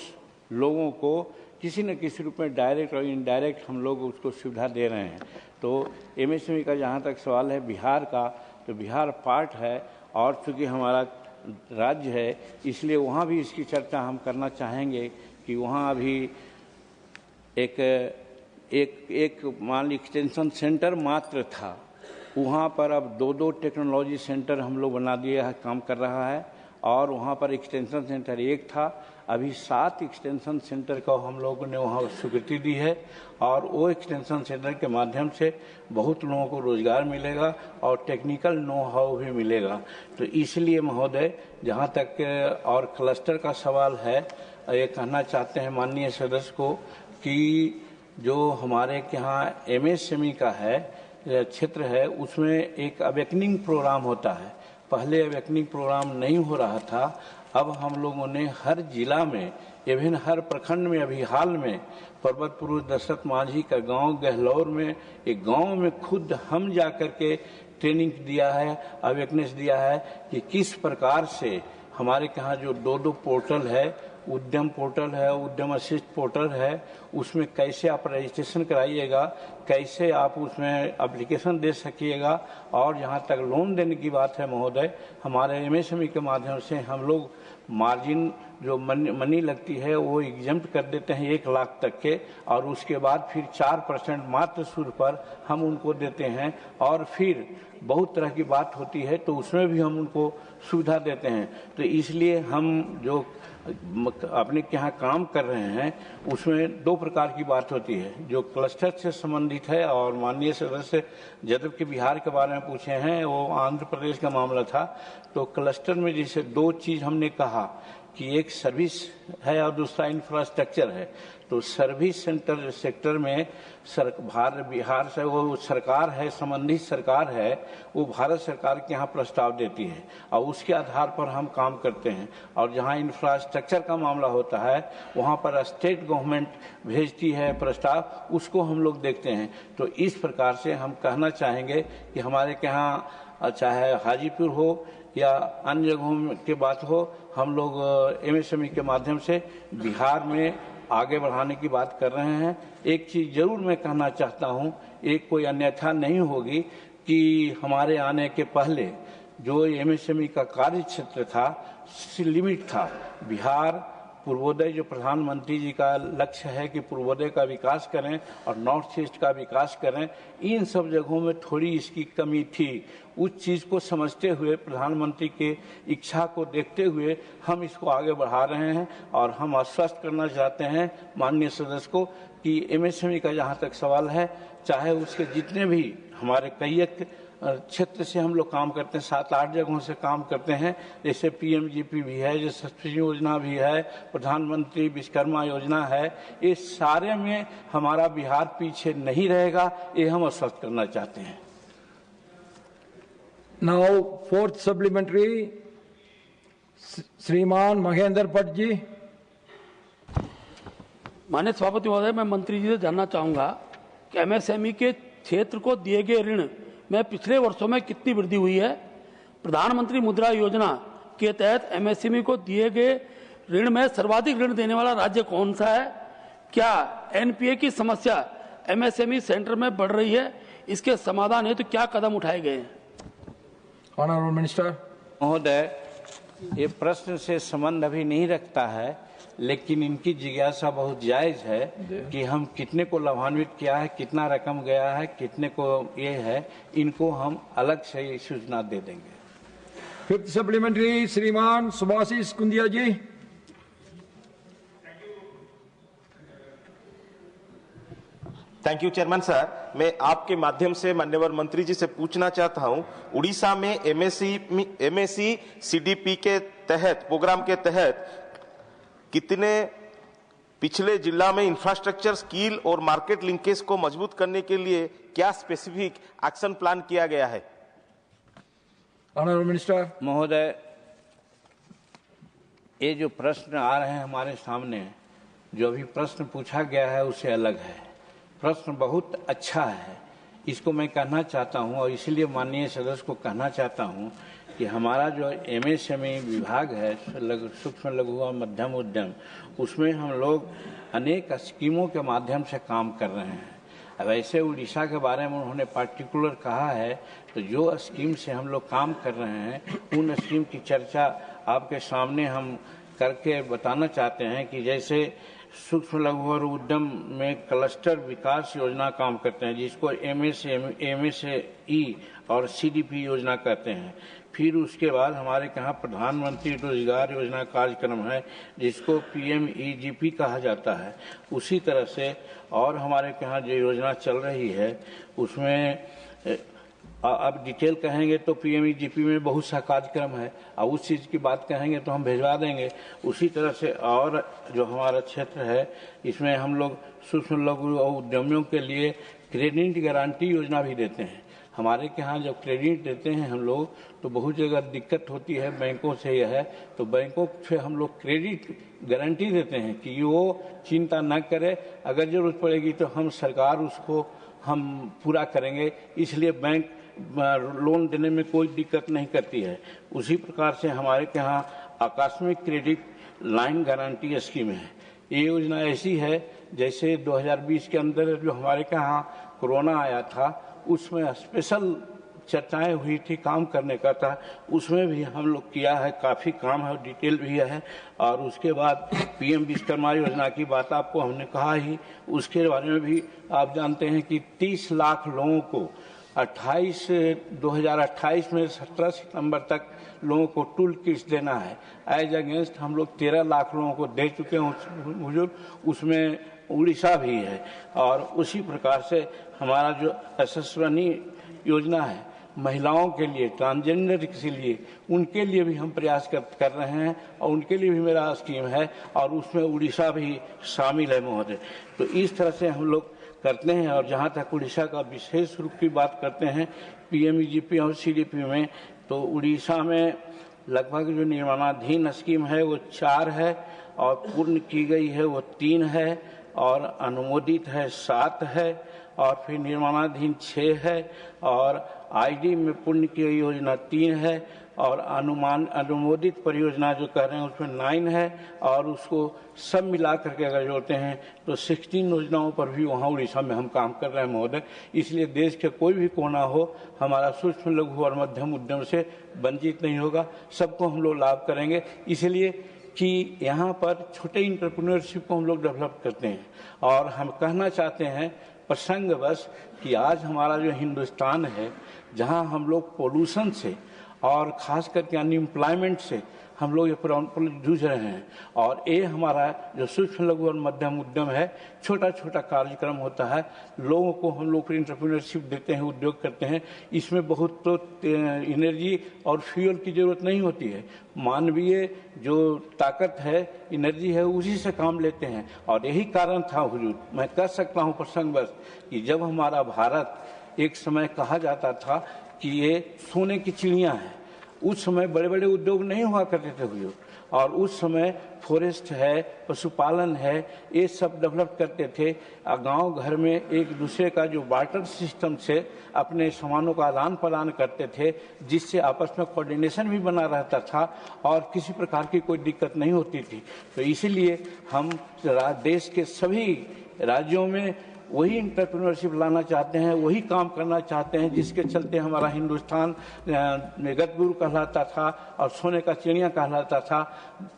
S11: लोगों को किसी न किसी रूप में डायरेक्ट और इनडायरेक्ट हम लोग उसको सुविधा दे रहे हैं। तो एमएसएमई का जहाँ तक सवाल है बिहार का, तो बिहार पार्ट है और चूँकि हमारा राज्य है इसलिए वहाँ भी इसकी चर्चा हम करना चाहेंगे कि वहाँ अभी एक मान ली एक्सटेंशन सेंटर मात्र था, वहाँ पर अब 2 टेक्नोलॉजी सेंटर हम लोग बना दिए है, काम कर रहा है और वहाँ पर एक्सटेंशन सेंटर एक था, अभी 7 एक्सटेंशन सेंटर को हम लोगों ने वहाँ स्वीकृति दी है और वो एक्सटेंशन सेंटर के माध्यम से बहुत लोगों को रोजगार मिलेगा और टेक्निकल नो हाउ भी मिलेगा। तो इसलिए महोदय जहाँ तक और क्लस्टर का सवाल है, ये कहना चाहते हैं माननीय सदस्य को कि जो हमारे यहाँ एमएसएमई का है क्षेत्र है, उसमें एक अवेकनिंग प्रोग्राम होता है। पहले अवेकनिंग प्रोग्राम नहीं हो रहा था, अब हम लोगों ने हर जिला में इवन हर प्रखंड में अभी हाल में पर्वत पुरुष दशरथ मांझी का गांव गहलौर में एक गांव में खुद हम जाकर के ट्रेनिंग दिया है, अवेकनेस दिया है कि किस प्रकार से हमारे यहाँ जो 2 पोर्टल है, उद्यम पोर्टल है, उद्यम असिस्ट पोर्टल है, उसमें कैसे आप रजिस्ट्रेशन कराइएगा, कैसे आप उसमें एप्लीकेशन दे सकिएगा और जहाँ तक लोन देने की बात है महोदय, हमारे एमएसएमई के माध्यम से हम लोग मार्जिन जो मनी लगती है वो एग्जम्प्ट कर देते हैं 1 लाख तक के और उसके बाद फिर 4% मात्र शुल्क पर हम उनको देते हैं और फिर बहुत तरह की बात होती है तो उसमें भी हम उनको सुविधा देते हैं। तो इसलिए हम जो अपने यहाँ काम कर रहे हैं उसमें 2 प्रकार की बात होती है, जो क्लस्टर से संबंधित है और माननीय सदस्य जब कि बिहार के बारे में पूछे हैं वो आंध्र प्रदेश का मामला था। तो क्लस्टर में जैसे 2 चीज हमने कहा कि एक सर्विस है और दूसरा इंफ्रास्ट्रक्चर है। तो सर्विस सेक्टर में बिहार से वो सरकार है, संबंधित सरकार है, वो भारत सरकार के यहाँ प्रस्ताव देती है और उसके आधार पर हम काम करते हैं। और जहाँ इंफ्रास्ट्रक्चर का मामला होता है वहाँ पर स्टेट गवर्नमेंट भेजती है प्रस्ताव, उसको हम लोग देखते हैं। तो इस प्रकार से हम कहना चाहेंगे कि हमारे यहाँ चाहे हाजीपुर हो या अन्य जगहों की बात हो, हम लोग एमएसएमई के माध्यम से बिहार में आगे बढ़ाने की बात कर रहे हैं। एक चीज जरूर मैं कहना चाहता हूं, एक कोई अन्यथा नहीं होगी कि हमारे आने के पहले जो एमएसएमई का कार्य क्षेत्र था लिमिट था। बिहार पूर्वोदय जो प्रधानमंत्री जी का लक्ष्य है कि पूर्वोदय का विकास करें और नॉर्थ ईस्ट का विकास करें, इन सब जगहों में थोड़ी इसकी कमी थी। उस चीज को समझते हुए प्रधानमंत्री के इच्छा को देखते हुए हम इसको आगे बढ़ा रहे हैं और हम आश्वस्त करना चाहते हैं माननीय सदस्य को कि एमएसएमई का जहाँ तक सवाल है, चाहे उसके जितने भी हमारे कई क्षेत्र से हम लोग काम करते हैं, 7-8 जगहों से काम करते हैं, जैसे पीएमजीपी भी है, जैसे सब्सिडी योजना भी है, प्रधानमंत्री विश्वकर्मा योजना है, ये सारे में हमारा बिहार पीछे नहीं रहेगा, ये हम आश्वस्त करना चाहते हैं।
S2: नाउ 4th सप्लीमेंट्री श्रीमान महेंद्र भट्ट जी।
S14: माननीय सभापति महोदय, मैं मंत्री जी से जानना चाहूंगा कि एमएसएमई के क्षेत्र को दिए गए ऋण में पिछले वर्षों में कितनी वृद्धि हुई है। प्रधानमंत्री मुद्रा योजना के तहत एमएसएमई को दिए गए ऋण में सर्वाधिक ऋण देने वाला राज्य कौन सा है। क्या एनपीए की समस्या एमएसएमई सेंटर में बढ़ रही है, इसके समाधान हेतु क्या कदम उठाए गए हैं।
S2: ऑनरेबल मिनिस्टर
S11: महोदय, ये प्रश्न से संबंध अभी नहीं रखता है, लेकिन इनकी जिज्ञासा बहुत जायज है कि हम कितने को लाभान्वित किया है, कितना रकम गया है, कितने को ये है, इनको हम अलग से सूचना दे देंगे।
S2: 5th सप्लीमेंट्री श्रीमान Subhashish Kundiya ji.
S15: Thank you chairman sir. मैं आपके माध्यम से माननीय मंत्री जी से पूछना चाहता हूं, उड़ीसा में एमएसई सीडीपी के तहत प्रोग्राम के तहत कितने पिछले जिला में इंफ्रास्ट्रक्चर, स्किल और मार्केट लिंकेज को मजबूत करने के लिए क्या स्पेसिफिक एक्शन प्लान किया गया है?
S2: ऑनरेबल मिनिस्टर
S11: महोदय, ये जो प्रश्न आ रहे हैं हमारे सामने, जो अभी प्रश्न पूछा गया है उससे अलग है। प्रश्न बहुत अच्छा है, इसको मैं कहना चाहता हूं और इसलिए माननीय सदस्य को कहना चाहता हूं कि हमारा जो एमएसएमई विभाग है, सूक्ष्म लघु और मध्यम उद्यम, उसमें हम लोग अनेक स्कीमों के माध्यम से काम कर रहे हैं। अब ऐसे उड़ीसा के बारे में उन्होंने पार्टिकुलर कहा है, तो जो स्कीम से हम लोग काम कर रहे हैं उन स्कीम की चर्चा आपके सामने हम करके बताना चाहते हैं कि जैसे सूक्ष्म लघु और उद्यम में क्लस्टर विकास योजना काम करते हैं, जिसको एमएसएई और सीडीपी योजना कहते हैं। फिर उसके बाद हमारे यहाँ प्रधानमंत्री रोजगार योजना कार्यक्रम है, जिसको पीएमईजीपी कहा जाता है। उसी तरह से और हमारे यहाँ जो योजना चल रही है उसमें अब डिटेल कहेंगे तो पीएमईजीपी में बहुत सा कार्यक्रम है, और उस चीज़ की बात कहेंगे तो हम भिजवा देंगे। उसी तरह से और जो हमारा क्षेत्र है, इसमें हम लोग सूक्ष्म लघु और उद्यमियों के लिए क्रेडिट गारंटी योजना भी देते हैं। हमारे यहाँ जब क्रेडिट देते हैं हम लोग, तो बहुत जगह दिक्कत होती है बैंकों से, यह है तो बैंकों से हम लोग क्रेडिट गारंटी देते हैं कि वो चिंता न करे, अगर जरूरत पड़ेगी तो हम सरकार उसको हम पूरा करेंगे, इसलिए बैंक लोन देने में कोई दिक्कत नहीं करती है। उसी प्रकार से हमारे यहाँ आकस्मिक क्रेडिट लाइन गारंटी स्कीम है। ये योजना ऐसी है जैसे 2020 के अंदर जो हमारे यहाँ कोरोना आया था, उसमें स्पेशल चर्चाएं हुई थी, काम करने का था, उसमें भी हम लोग किया है, काफ़ी काम है, डिटेल भी है। और उसके बाद पीएम विश्वकर्मा योजना की बात आपको हमने कहा ही, उसके बारे में भी आप जानते हैं कि 30 लाख लोगों को 2028 में 17 सितंबर तक लोगों को टूल किट्स देना है। एज अगेंस्ट हम लोग 13 लाख लोगों को दे चुके हैं बुजुर्ग, उसमें उड़ीसा भी है। और उसी प्रकार से हमारा जो यशस्विनी योजना है महिलाओं के लिए, ट्रांसजेंडर के लिए, उनके लिए भी हम प्रयास कर रहे हैं, और उनके लिए भी मेरा स्कीम है, और उसमें उड़ीसा भी शामिल है महोदय। तो इस तरह से हम लोग करते हैं। और जहाँ तक उड़ीसा का विशेष रूप की बात करते हैं पीएमईजीपी और सीडीपी में, तो उड़ीसा में लगभग जो निर्माणाधीन स्कीम है वो 4 है, और पूर्ण की गई है वो 3 है, और अनुमोदित है 7 है, और फिर निर्माणाधीन 6 है, और आईडी में पूर्ण की गई योजना 3 है, और अनुमोदित परियोजना जो कह रहे हैं उसमें 9 है, और उसको सब मिला करके अगर जोड़ते हैं तो 16 योजनाओं पर भी वहाँ उड़ीसा में हम काम कर रहे हैं महोदय। इसलिए देश के कोई भी कोना हो, हमारा सूक्ष्म लघु और मध्यम उद्यम से वंचित नहीं होगा, सबको हम लोग लाभ करेंगे। इसलिए कि यहाँ पर छोटे इंटरप्रेन्योरशिप को हम लोग डेवलप करते हैं। और हम कहना चाहते हैं प्रसंगवश कि आज हमारा जो हिंदुस्तान है, जहाँ हम लोग पोल्यूशन से और खास करके अनएम्प्लॉयमेंट से हम लोग ये जूझ रहे हैं, और ये हमारा जो सूक्ष्म लघु और मध्यम उद्यम है, छोटा छोटा कार्यक्रम होता है, लोगों को हम लोग एंटरप्रेन्योरशिप देते हैं, उद्योग करते हैं। इसमें बहुत तो एनर्जी और फ्यूल की जरूरत नहीं होती है, मानवीय जो ताकत है, एनर्जी है, उसी से काम लेते हैं। और यही कारण था हुजूर, मैं कह सकता हूँ प्रसंगवश, कि जब हमारा भारत एक समय कहा जाता था कि ये सोने की चिड़िया है, उस समय बड़े बड़े उद्योग नहीं हुआ करते थे हुजूर, और उस समय फॉरेस्ट है, पशुपालन है, ये सब डेवलप करते थे। गांव घर में एक दूसरे का जो बार्टर सिस्टम से अपने सामानों का आदान प्रदान करते थे, जिससे आपस में कोऑर्डिनेशन भी बना रहता था और किसी प्रकार की कोई दिक्कत नहीं होती थी। तो इसीलिए हम देश के सभी राज्यों में वही इंटरप्रेन्योरशिप लाना चाहते हैं, वही काम करना चाहते हैं, जिसके चलते हमारा हिंदुस्तान जगत गुरु कहलाता था और सोने का चिड़िया कहलाता था,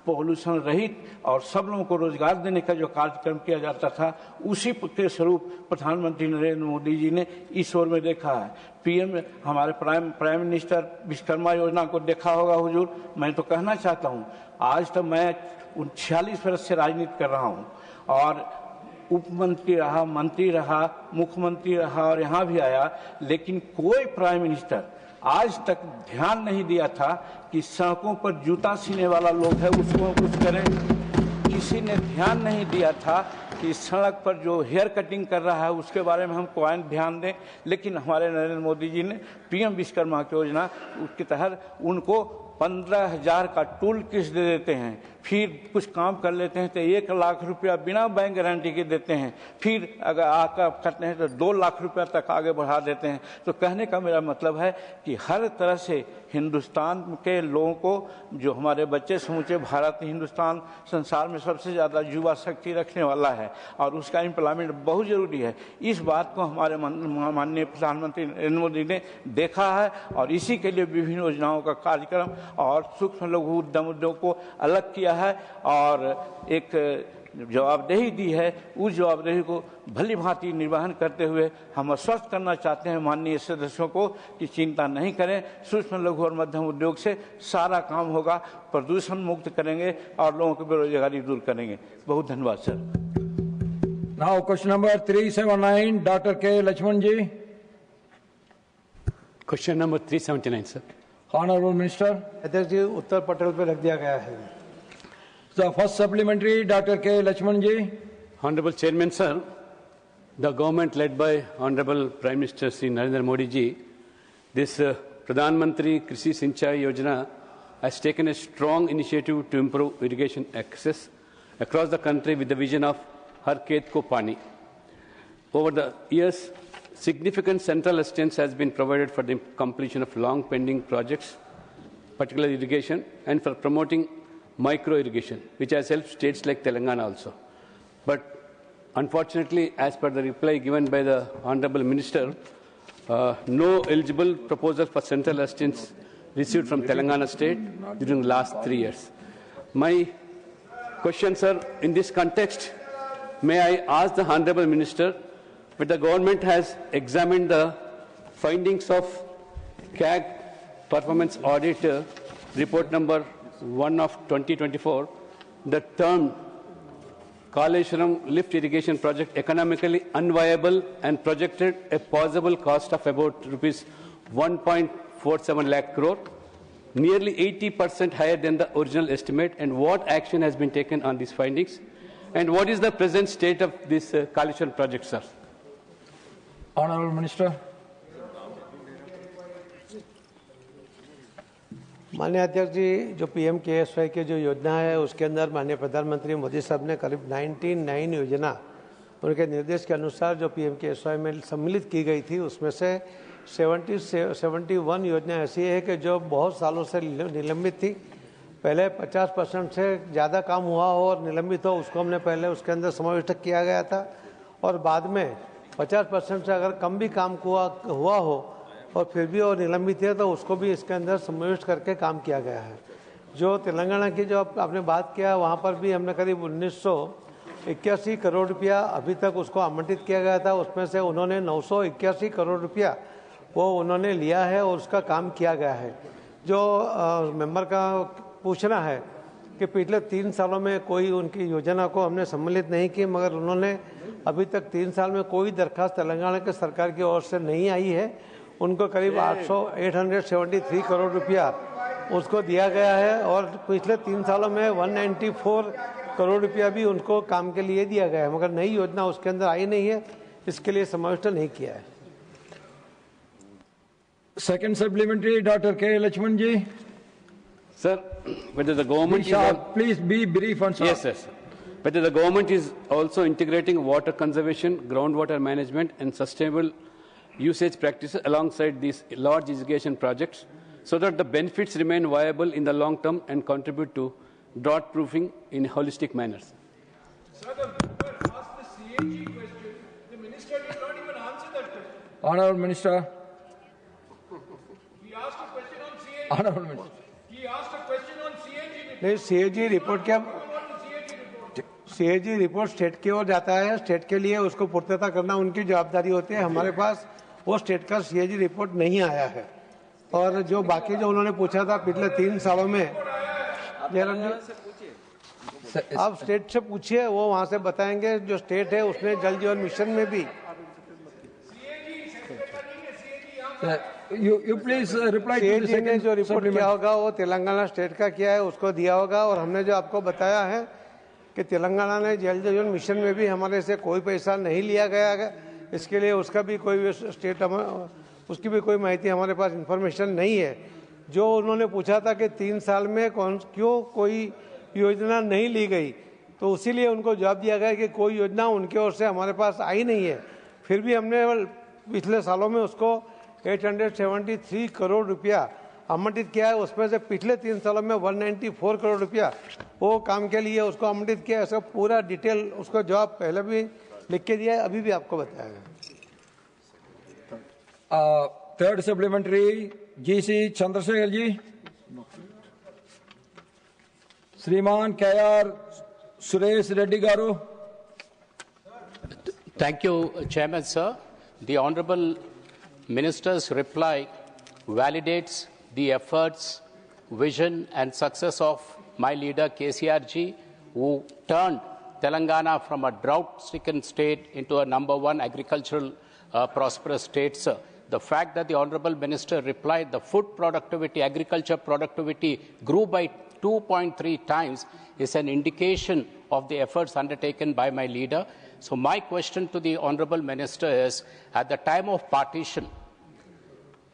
S11: पॉल्यूशन रहित और सब लोगों को रोजगार देने का जो कार्यक्रम किया जाता था, उसी के स्वरूप प्रधानमंत्री नरेंद्र मोदी जी ने इस ओर में देखा है। पीएम हमारे प्राइम मिनिस्टर विश्वकर्मा योजना को देखा होगा हुजूर। मैं तो कहना चाहता हूँ, आज तक मैं 46 वर्ष से राजनीति कर रहा हूँ, और उप मंत्री रहा, मंत्री रहा, मुख्यमंत्री रहा, और यहाँ भी आया, लेकिन कोई प्राइम मिनिस्टर आज तक ध्यान नहीं दिया था कि सड़कों पर जूता सीने वाला लोग है उसको कुछ करें। किसी ने ध्यान नहीं दिया था कि सड़क पर जो हेयर कटिंग कर रहा है उसके बारे में हम क्वाइन ध्यान दें, लेकिन हमारे नरेंद्र मोदी जी ने पीएम विश्वकर्मा की योजना उसके तहत उनको 15,000 का टूल किट दे देते हैं, फिर कुछ काम कर लेते हैं तो 1 लाख रुपया बिना बैंक गारंटी के देते हैं, फिर अगर आकर करते हैं तो 2 लाख रुपया तक आगे बढ़ा देते हैं। तो कहने का मेरा मतलब है कि हर तरह से हिंदुस्तान के लोगों को, जो हमारे बच्चे समूचे भारत हिंदुस्तान संसार में सबसे ज़्यादा युवा शक्ति रखने वाला है और उसका एम्प्लॉयमेंट बहुत ज़रूरी है। इस बात को हमारे माननीय प्रधानमंत्री नरेंद्र मोदी ने देखा है और इसी के लिए विभिन्न योजनाओं का कार्यक्रम और सूक्ष्म लघु उद्यम उद्योग को अलग किया है और एक जवाबदेही दी है। उस जवाबदेही को भली भांति निर्वहन करते हुए हम आश्वस्त करना चाहते हैं माननीय सदस्यों को कि चिंता नहीं करें, सूक्ष्म लघु और मध्यम उद्योग से सारा काम होगा, प्रदूषण मुक्त करेंगे और लोगों की बेरोजगारी दूर करेंगे। बहुत धन्यवाद sir.
S2: Now question number 379, Dr. K. Lakshman ji.
S16: Question number 379, sir.
S2: Honorable Minister.
S1: अध्यक्ष जी, उत्तर पटल पे रख दिया गया है।
S2: The first supplementary, Dr. K. Lakshman ji.
S16: Honorable Chairman, sir, the government led by Honorable Prime Minister Sri Narendra Modi ji, this Pradhan Mantri Krishi Sinchai Yojana has taken a strong initiative to improve irrigation access across the country with the vision of Har Khet Ko Pani. Over the years, significant central assistance has been provided for the completion of long pending projects, particularly irrigation, and for promoting micro irrigation, which has helped states like Telangana also. But unfortunately, as per the reply given by the Honorable Minister, no eligible proposal for central assistance received from Telangana state during the last 3 years. My question, sir, in this context, may I ask the Honorable Minister whether the government has examined the findings of CAG Performance Audit Report number 1 of 2024, the term Kaleshwaram lift irrigation project economically unviable and projected a possible cost of about rupees 1.47 lakh crore, nearly 80% higher than the original estimate, and what action has been taken on these findings, and what is the present state of this Kaleshwaram project, sir?
S2: Honorable Minister.
S1: माननीय अध्यक्ष जी, जो PMKSY की जो योजना है उसके अंदर माननीय प्रधानमंत्री मोदी साहब ने करीब 99 योजना उनके निर्देश के अनुसार जो PMKSY में सम्मिलित की गई थी उसमें से 71 योजना ऐसी है कि जो बहुत सालों से निलंबित थी। पहले 50% से ज़्यादा काम हुआ हो और निलंबित हो उसको हमने पहले उसके अंदर समाविष्ट किया गया था और बाद में 50% से अगर कम भी काम हुआ हो और फिर भी वो निलंबित है तो उसको भी इसके अंदर समाविष्ट करके काम किया गया है। जो तेलंगाना की जो आपने बात किया वहाँ पर भी हमने करीब 1981 करोड़ रुपया अभी तक उसको आवंटित किया गया था, उसमें से उन्होंने 981 करोड़ रुपया वो उन्होंने लिया है और उसका काम किया गया है। जो मेंबर का पूछना है कि पिछले 3 सालों में कोई उनकी योजना को हमने सम्मिलित नहीं की, मगर उन्होंने अभी तक 3 साल में कोई दरखास्त तेलंगाना के सरकार की ओर से नहीं आई है। उनको करीब 873 करोड़ रुपया उसको दिया गया है और पिछले 3 सालों में 194 करोड़ रुपया भी उनको काम के लिए दिया गया है, मगर नई योजना उसके अंदर आई नहीं है, इसके लिए समाविष्ट नहीं किया है।
S2: Second supplementary, Dr. K. Lakshman ji.
S16: Sir, whether the government
S2: please be brief and sharp.
S16: Yes, sir. Whether the government is also integrating water conservation, groundwater management, and sustainable usage practices alongside these large irrigation projects, so that the benefits remain viable in the long term and contribute to drought proofing in a holistic manner.
S17: Sir, the member asked the CAG question. The minister did not even answer that question.
S2: Honorable Minister.
S17: He asked a question on CAG.
S2: Honorable Minister.
S17: He asked a question on CAG.
S1: नहीं, CAG report क्या CAG report state की ओर जाता है, state के लिए उसको पूर्तता करना उनकी जवाबदारी होती है। हमारे पास वो स्टेट का CAG रिपोर्ट नहीं आया है और जो बाकी जो उन्होंने पूछा था पिछले 3 सालों में, जयराम जी आप स्टेट से पूछिए, वो वहाँ से बताएंगे। जो स्टेट है उसने जल जीवन मिशन में भी
S2: You please reply to the
S1: CAG ने जो रिपोर्ट किया होगा वो तेलंगाना स्टेट का किया है, उसको दिया होगा। और हमने जो आपको बताया है कि तेलंगाना ने जल जीवन मिशन में भी हमारे से कोई पैसा नहीं लिया गया है, इसके लिए उसका भी कोई उसकी भी कोई माहिती हमारे पास इंफॉर्मेशन नहीं है। जो उन्होंने पूछा था कि 3 साल में क्यों कोई योजना नहीं ली गई, तो उसीलिए उनको जवाब दिया गया कि कोई योजना उनके ओर से हमारे पास आई नहीं है। फिर भी हमने पिछले सालों में उसको 873 करोड़ रुपया आवंटित किया है। उसमें से पिछले 3 सालों में 194 करोड़ रुपया वो काम के लिए उसको आवंटित किया है। इसका पूरा डिटेल उसको जवाब पहले भी लिख के दिया है, अभी भी आपको बताया गया।
S2: Third supplementary GC Chandrashekhar ji. श्रीमान KR Suresh Reddy garu.
S18: Thank you, Chairman, sir. The Honorable Minister's reply validates the efforts, vision and success of my leader KCRG, who turned Telangana from a drought-stricken state into a #1 agricultural prosperous state, sir. The fact that the Honorable Minister replied the food productivity, agriculture productivity grew by 2.3 times is an indication of the efforts undertaken by my leader. So my question to the Honorable Minister is, at the time of partition,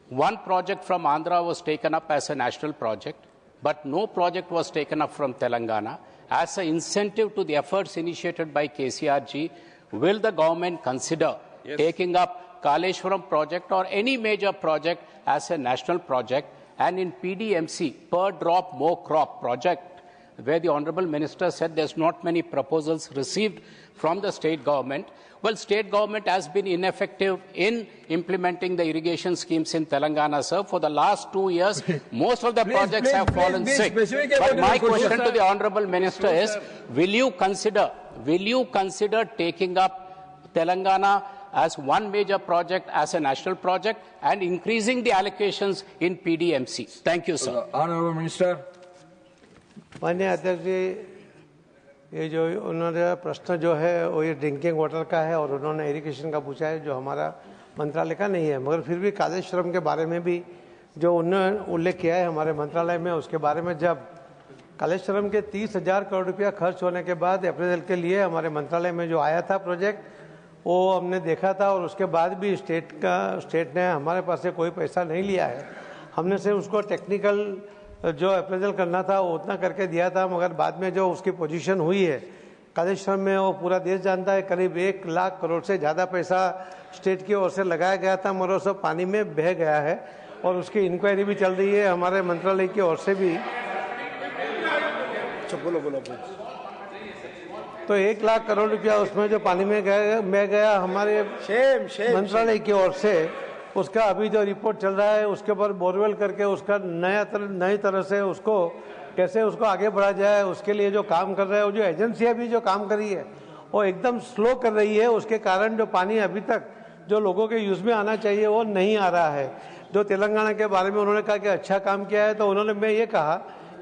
S18: one project from Andhra was taken up as a national project, but no project was taken up from Telangana. As an incentive to the efforts initiated by KCRG, will the government consider taking up Kaleshwaram project or any major project as a national project? And in PDMC, per drop, more crop project, where the Honorable Minister said there's not many proposals received from the state government. Well, state government has been ineffective in implementing the irrigation schemes in Telangana, sir. For the last 2 years, most of the projects have fallen sick. But my question to the Honorable Minister is, will you consider taking up Telangana as one major project, as a national project, and increasing the allocations in PDMC? Thank you, sir.
S2: Honorable Minister.
S1: माननीय अध्यक्ष जी, ये जो उन्होंने प्रश्न जो है वो ये ड्रिंकिंग वाटर का है और उन्होंने इरिगेशन का पूछा है, जो हमारा मंत्रालय का नहीं है। मगर फिर भी कालेश्वरम के बारे में भी जो उन्होंने उल्लेख किया है हमारे मंत्रालय में, उसके बारे में जब कालेश्वरम के 30,000 करोड़ रुपया खर्च होने के बाद अप्रेजल के लिए हमारे मंत्रालय में जो आया था प्रोजेक्ट, वो हमने देखा था और उसके बाद भी स्टेट ने हमारे पास से कोई पैसा नहीं लिया है। हमने से उसको टेक्निकल जो अप्रेजल करना था वो उतना करके दिया था, मगर बाद में जो उसकी पोजीशन हुई है कालेश्वरम में, वो पूरा देश जानता है, करीब 1 लाख करोड़ से ज़्यादा पैसा स्टेट की ओर से लगाया गया था, मगर वो सब पानी में बह गया है और उसकी इंक्वायरी भी चल रही है हमारे मंत्रालय की ओर से भी। बोलो। तो 1 लाख करोड़ रुपया उसमें जो पानी में गया हमारे मंत्रालय की ओर से, उसका अभी जो रिपोर्ट चल रहा है उसके ऊपर बोरवेल करके उसका नई तरह से उसको कैसे उसको आगे बढ़ा जाए, उसके लिए जो काम कर रहे हैं, वो जो एजेंसियां भी जो काम कर रही है वो एकदम स्लो कर रही है। उसके कारण जो पानी अभी तक जो लोगों के यूज़ में आना चाहिए वो नहीं आ रहा है। जो तेलंगाना के बारे में उन्होंने कहा कि अच्छा काम किया है, तो उन्होंने मैं ये कहा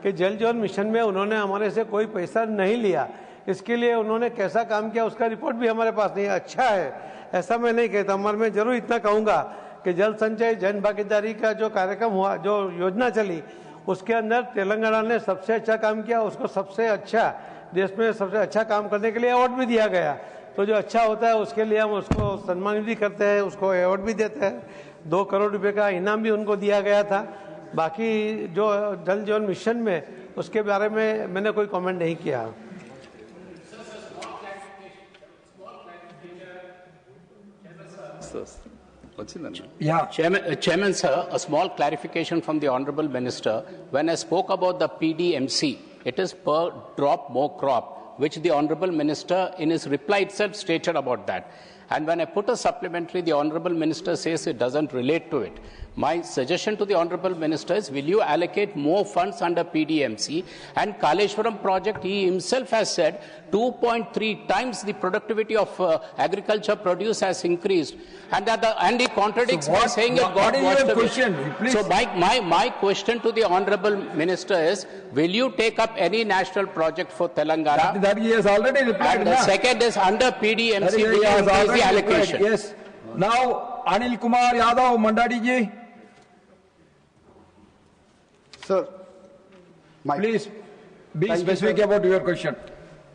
S1: कि जल जीवन मिशन में उन्होंने हमारे से कोई पैसा नहीं लिया, इसके लिए उन्होंने कैसा काम किया उसका रिपोर्ट भी हमारे पास नहीं है। अच्छा है ऐसा मैं नहीं कहता, मगर मैं जरूर इतना कहूँगा कि जल संचय जन भागीदारी का जो कार्यक्रम हुआ, जो योजना चली, उसके अंदर तेलंगाना ने सबसे अच्छा काम किया, उसको सबसे अच्छा देश में सबसे अच्छा काम करने के लिए अवार्ड भी दिया गया। तो जो अच्छा होता है उसके लिए हम उसको सम्मानित भी करते हैं, उसको अवार्ड भी देते हैं। 2 करोड़ रुपए का इनाम भी उनको दिया गया था। बाकी जो जल जीवन मिशन में उसके बारे में मैंने कोई कमेंट नहीं किया।
S18: Yeah. Chairman, sir, a small clarification from the Honorable Minister. When I spoke about the PDMC, it is per drop more crop, which the Honorable Minister in his reply itself stated about that. And when I put a supplementary, the Honorable Minister says it doesn't relate to it. My suggestion to the Honorable Minister is, will you allocate more funds under PDMC? And Kaleshwaram project, he himself has said 2.3 times the productivity of agriculture produce has increased. And he contradicts by saying it got washed away. So my question to the Honorable Minister is, will you take up any national project for Telangana?
S2: That he has already replied.
S18: And the second is, under PDMC, will you increase the allocation?
S2: Yes. Now, Anil Kumar Yadav, Mandadi ji.
S19: Sir,
S2: please be specific about your question.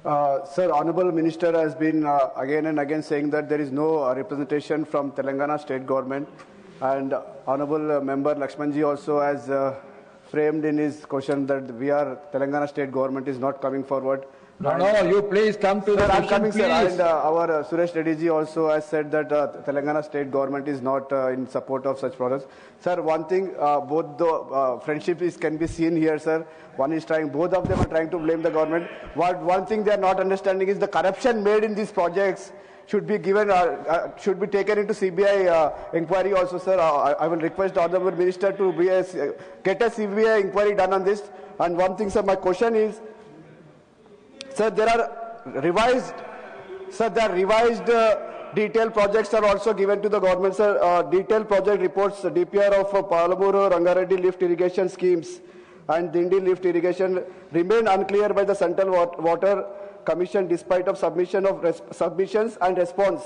S19: Sir, Honorable Minister has been again and again saying that there is no representation from Telangana state government, and Honorable Member Lakshmanji also has framed in his question that Telangana state government is not coming forward.
S2: No, you please come to the question,
S19: I'm coming,
S2: please.
S19: sir. And our Suresh Reddy ji also has said that Telangana state government is not in support of such projects. Sir, one thing, both the friendship can be seen here, sir. Both of them are trying to blame the government. One thing they are not understanding is the corruption made in these projects should be given, should be taken into CBI inquiry also, sir. I will request the Honorable Minister to get a CBI inquiry done on this. And one thing, sir, my question is, sir, there are revised detailed projects are also given to the government, sir. Detailed project reports, DPR of Palamuru, Rangareddy lift irrigation schemes and Dindi lift irrigation remain unclear by the Central Water Commission despite of submissions and response.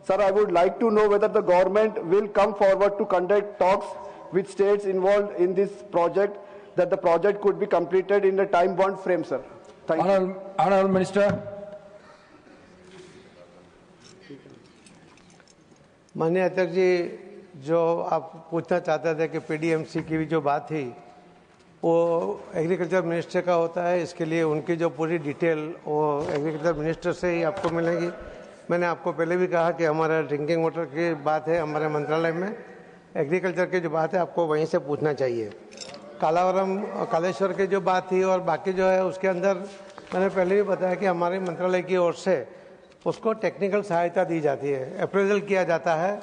S19: Sir, I would like to know whether the government will come forward to conduct talks with states involved in this project, that the project could be completed in a time-bound frame, sir. Thank you.
S2: Honorable Minister.
S1: माननीय अध्यक्ष जी, जो आप पूछना चाहते थे कि PDMC की भी जो बात थी वो एग्रीकल्चर मिनिस्टर का होता है, इसके लिए उनकी जो पूरी डिटेल वो एग्रीकल्चर मिनिस्टर से ही आपको मिलेगी। मैंने आपको पहले भी कहा कि हमारा ड्रिंकिंग वाटर की बात है हमारे मंत्रालय में, एग्रीकल्चर की जो बात है आपको वहीं से पूछना चाहिए। कालेश्वर की जो बात थी और बाकी जो है उसके अंदर मैंने पहले भी बताया कि हमारे मंत्रालय की ओर से उसको टेक्निकल सहायता दी जाती है, अप्रेजल किया जाता है,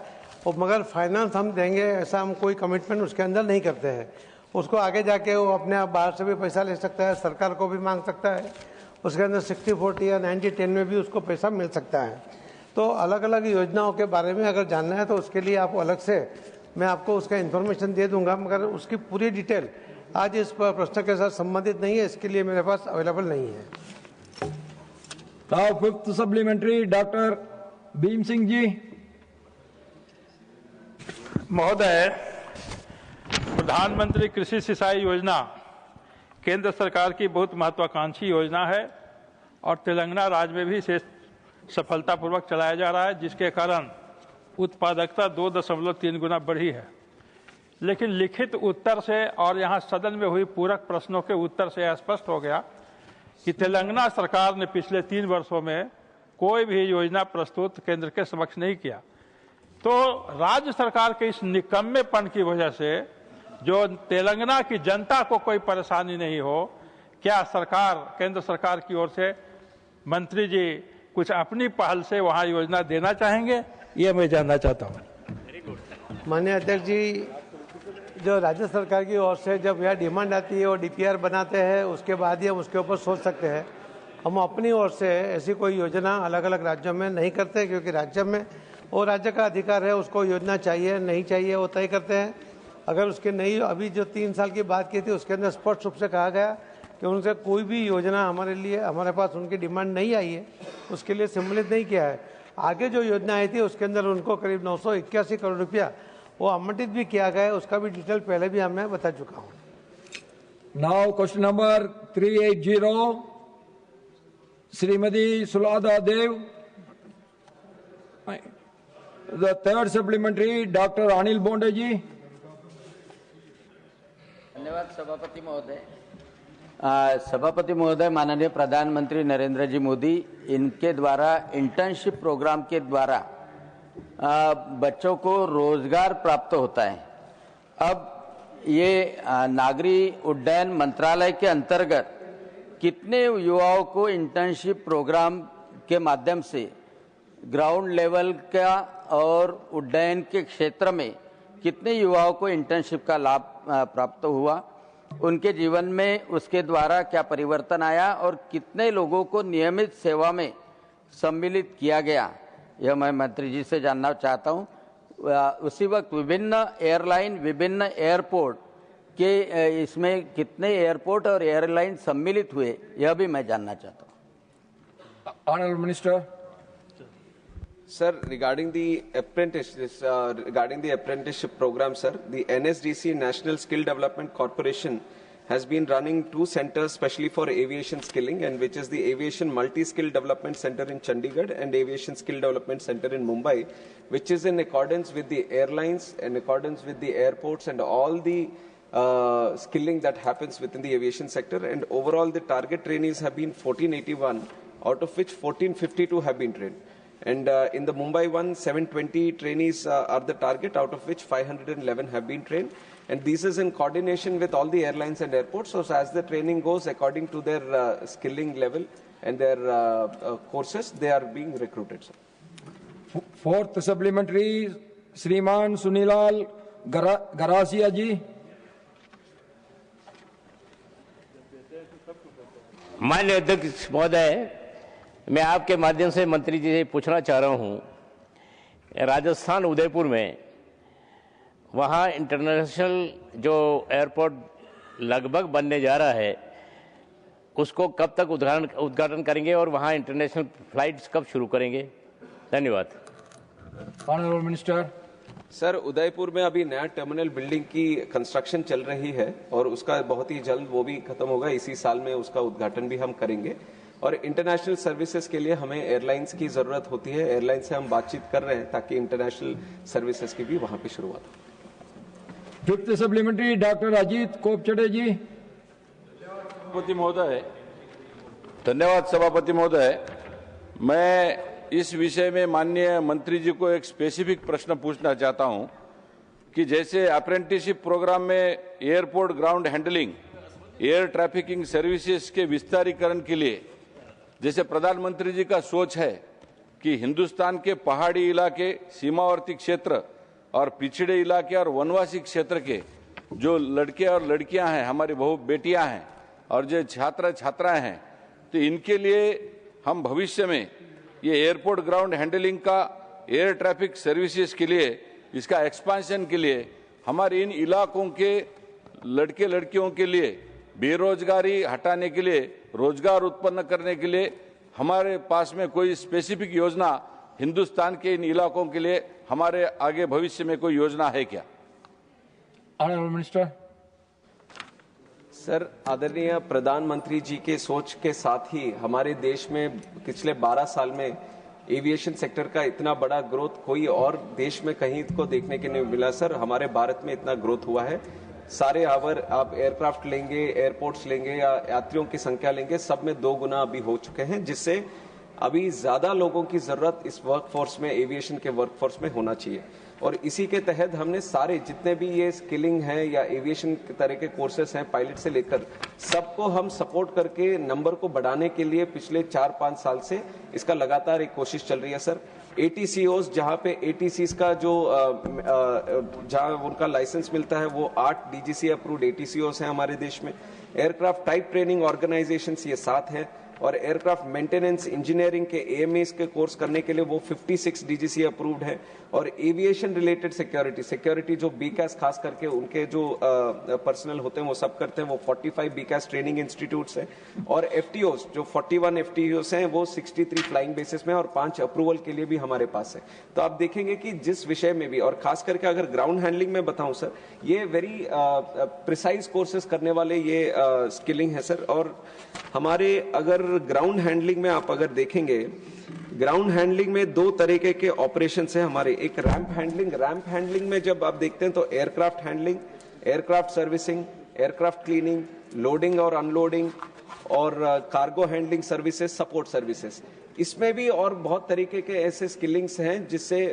S1: और मगर फाइनेंस हम देंगे ऐसा हम कोई कमिटमेंट उसके अंदर नहीं करते हैं। उसको आगे जाके वो अपने आप बाहर से भी पैसा ले सकता है, सरकार को भी मांग सकता है, उसके अंदर 60-40 या 90-10 में भी उसको पैसा मिल सकता है। तो अलग अलग योजनाओं के बारे में अगर जानना है तो उसके लिए आप अलग से मैं आपको उसका इन्फॉर्मेशन दे दूंगा, मगर उसकी पूरी डिटेल आज इस प्रश्न के साथ संबंधित नहीं है, इसके लिए मेरे पास अवेलेबल नहीं है।
S2: Now, fifth supplementary, Dr. Bhim Singh जी।
S4: महोदय, प्रधानमंत्री कृषि सिंचाई योजना केंद्र सरकार की बहुत महत्वाकांक्षी योजना है और तेलंगाना राज्य में भी इसे सफलतापूर्वक चलाया जा रहा है, जिसके कारण उत्पादकता 2.3 गुना बढ़ी है। लेकिन लिखित उत्तर से और यहाँ सदन में हुई पूरक प्रश्नों के उत्तर से स्पष्ट हो गया कि तेलंगाना सरकार ने पिछले 3 वर्षों में कोई भी योजना प्रस्तुत केंद्र के समक्ष नहीं किया। तो राज्य सरकार के इस निकम्मेपन की वजह से जो तेलंगाना की जनता को कोई परेशानी नहीं हो, क्या सरकार, केंद्र सरकार की ओर से मंत्री जी कुछ अपनी पहल से वहां योजना देना चाहेंगे, ये मैं जानना चाहता हूँ।
S1: माननीय अध्यक्ष जी, जो राज्य सरकार की ओर से जब यह डिमांड आती है और डीपीआर बनाते हैं उसके बाद ही हम उसके ऊपर सोच सकते हैं। हम अपनी ओर से ऐसी कोई योजना अलग अलग राज्यों में नहीं करते, क्योंकि राज्य में वो राज्य का अधिकार है, उसको योजना चाहिए नहीं चाहिए वो तय करते हैं। अगर उसके नहीं, अभी जो 3 साल की बात की थी उसके अंदर स्पष्ट रूप से कहा गया कि उनसे कोई भी योजना हमारे पास उनकी डिमांड नहीं आई है, उसके लिए सम्मिलित नहीं किया है। आगे जो योजना आई थी उसके अंदर उनको करीब 981 करोड़ रुपया वो आवंटित भी किया गया है, उसका भी डिटेल पहले भी मैं बता चुका हूँ।
S2: नाउ क्वेश्चन नंबर 380, श्रीमती Sulada Dev. The third supplementary, doctor Anil Bonde ji.
S20: धन्यवाद सभापति महोदय। सभापति महोदय, माननीय प्रधानमंत्री नरेंद्र जी मोदी, इनके द्वारा इंटर्नशिप प्रोग्राम के द्वारा बच्चों को रोजगार प्राप्त होता है। अब ये नागरिक उड्डयन मंत्रालय के अंतर्गत कितने युवाओं को इंटर्नशिप प्रोग्राम के माध्यम से ग्राउंड लेवल का और उड्डयन के क्षेत्र में कितने युवाओं को इंटर्नशिप का लाभ प्राप्त हुआ, उनके जीवन में उसके द्वारा क्या परिवर्तन आया और कितने लोगों को नियमित सेवा में सम्मिलित किया गया, यह मैं मंत्री जी से जानना चाहता हूं। उसी वक्त विभिन्न एयरलाइन, विभिन्न एयरपोर्ट के इसमें कितने एयरपोर्ट और एयरलाइन सम्मिलित हुए, यह भी मैं जानना चाहता हूं।
S2: Honourable minister.
S3: Sir, regarding the apprenticeship program, sir, the NSDC National Skill Development Corporation has been running 2 centers specially for aviation skilling, and which is the Aviation Multi-Skill Development Center in Chandigarh and Aviation Skill Development Center in Mumbai, which is in accordance with the airlines, in accordance with the airports and all the skilling that happens within the aviation sector. And overall, the target trainees have been 1481, out of which 1452 have been trained. And in the Mumbai one, 720 trainees are the target, out of which 511 have been trained. And this is in coordination with all the airlines and airports. So as the training goes according to their skilling level and their courses, they are being recruited. Sir.
S2: Fourth supplementary, Shriman Sunilal Garasia ji.
S21: माननीय अध्यक्ष महोदय, मैं आपके माध्यम से मंत्री जी से पूछना चाह रहा हूं, राजस्थान उदयपुर में वहां इंटरनेशनल जो एयरपोर्ट लगभग बनने जा रहा है, उसको कब तक उद्घाटन करेंगे और वहां इंटरनेशनल फ्लाइट्स कब शुरू करेंगे? धन्यवाद।
S2: Honourable minister.
S3: सर, उदयपुर में अभी नया टर्मिनल बिल्डिंग की कंस्ट्रक्शन चल रही है और उसका बहुत ही जल्द वो भी खत्म होगा। इसी साल में उसका उद्घाटन भी हम करेंगे। और इंटरनेशनल सर्विसेज के लिए हमें एयरलाइंस की जरूरत होती है। एयरलाइन से हम बातचीत कर रहे हैं ताकि इंटरनेशनल सर्विसेज की भी वहां पे शुरुआत हो।
S2: फिफ्थ सप्लीमेंट्री, डॉक्टर अजीत कोपचड़े जी।
S22: सभापति महोदय, धन्यवाद सभापति महोदय। मैं इस विषय में माननीय मंत्री जी को एक स्पेसिफिक प्रश्न पूछना चाहता हूं कि जैसे अप्रेंटिसशिप प्रोग्राम में airport ground handling, air trafficking services के विस्तारीकरण के लिए जैसे प्रधानमंत्री जी का सोच है कि हिंदुस्तान के पहाड़ी इलाके, सीमावर्ती क्षेत्र और पिछड़े इलाके और वनवासी क्षेत्र के जो लड़के और लड़कियां हैं, हमारी बहु बेटियां हैं और जो छात्र छात्राएं हैं, तो इनके लिए हम भविष्य में ये एयरपोर्ट ग्राउंड हैंडलिंग का एयर ट्रैफिक सर्विसेज के लिए, इसका एक्सपेंशन के लिए हमारे इन इलाकों के लड़के लड़कियों के लिए बेरोजगारी हटाने के लिए, रोजगार उत्पन्न करने के लिए हमारे पास में कोई स्पेसिफिक योजना हिंदुस्तान के इन इलाकों के लिए हमारे आगे भविष्य में कोई योजना है क्या?
S2: Honourable minister.
S3: सर, आदरणीय प्रधानमंत्री जी के सोच के साथ ही हमारे देश में पिछले 12 साल में एविएशन सेक्टर का इतना बड़ा ग्रोथ कोई और देश में कहीं को देखने के नहीं मिला। सर, हमारे भारत में इतना ग्रोथ हुआ है। सारे आवर आप एयरक्राफ्ट लेंगे, एयरपोर्ट्स लेंगे या यात्रियों की संख्या लेंगे, सब में 2 गुना अभी हो चुके हैं, जिससे अभी ज्यादा लोगों की जरूरत इस वर्कफोर्स में, एविएशन के वर्कफोर्स में होना चाहिए। और इसी के तहत हमने सारे जितने भी ये स्किलिंग है या एविएशन के तरह के कोर्सेस हैं, पायलट से लेकर सबको हम सपोर्ट करके नंबर को बढ़ाने के लिए पिछले 4-5 साल से इसका लगातार एक कोशिश चल रही है। सर, ATCOs, जहां पे ATCs का जो जहां उनका लाइसेंस मिलता है वो 8 DGC अप्रूव्ड ATCOs हैं हमारे देश में। एयरक्राफ्ट टाइप ट्रेनिंग ऑर्गेनाइजेशंस ये 7 हैं और एयरक्राफ्ट मेंटेनेंस इंजीनियरिंग के AMAs के कोर्स करने के लिए वो 56 DGC अप्रूव्ड है। और एविएशन रिलेटेड सिक्योरिटी जो BCAS खास करके उनके जो पर्सनल होते हैं वो सब करते हैं, वो 45 BCAS ट्रेनिंग इंस्टीट्यूट्स हैं। और FTOs जो 41 FTOs हैं वो 63 फ्लाइंग बेसिस में और 5 अप्रूवल के लिए भी हमारे पास है। तो आप देखेंगे कि जिस विषय में भी, और खास करके अगर ग्राउंड हैंडलिंग में बताऊं सर, ये वेरी प्रिसाइज कोर्सेज करने वाले ये स्किलिंग है सर। और हमारे अगर ग्राउंड हैंडलिंग में आप अगर देखेंगे, ग्राउंड हैंडलिंग में 2 तरीके के ऑपरेशन है हमारे। एक रैंप हैंडलिंग में जब आप देखते हैं तो aircraft handling, aircraft servicing, aircraft cleaning, loading और अनलोडिंग और cargo handling services, support services, इसमें भी और बहुत तरीके के ऐसे स्किलिंग्स हैं जिससे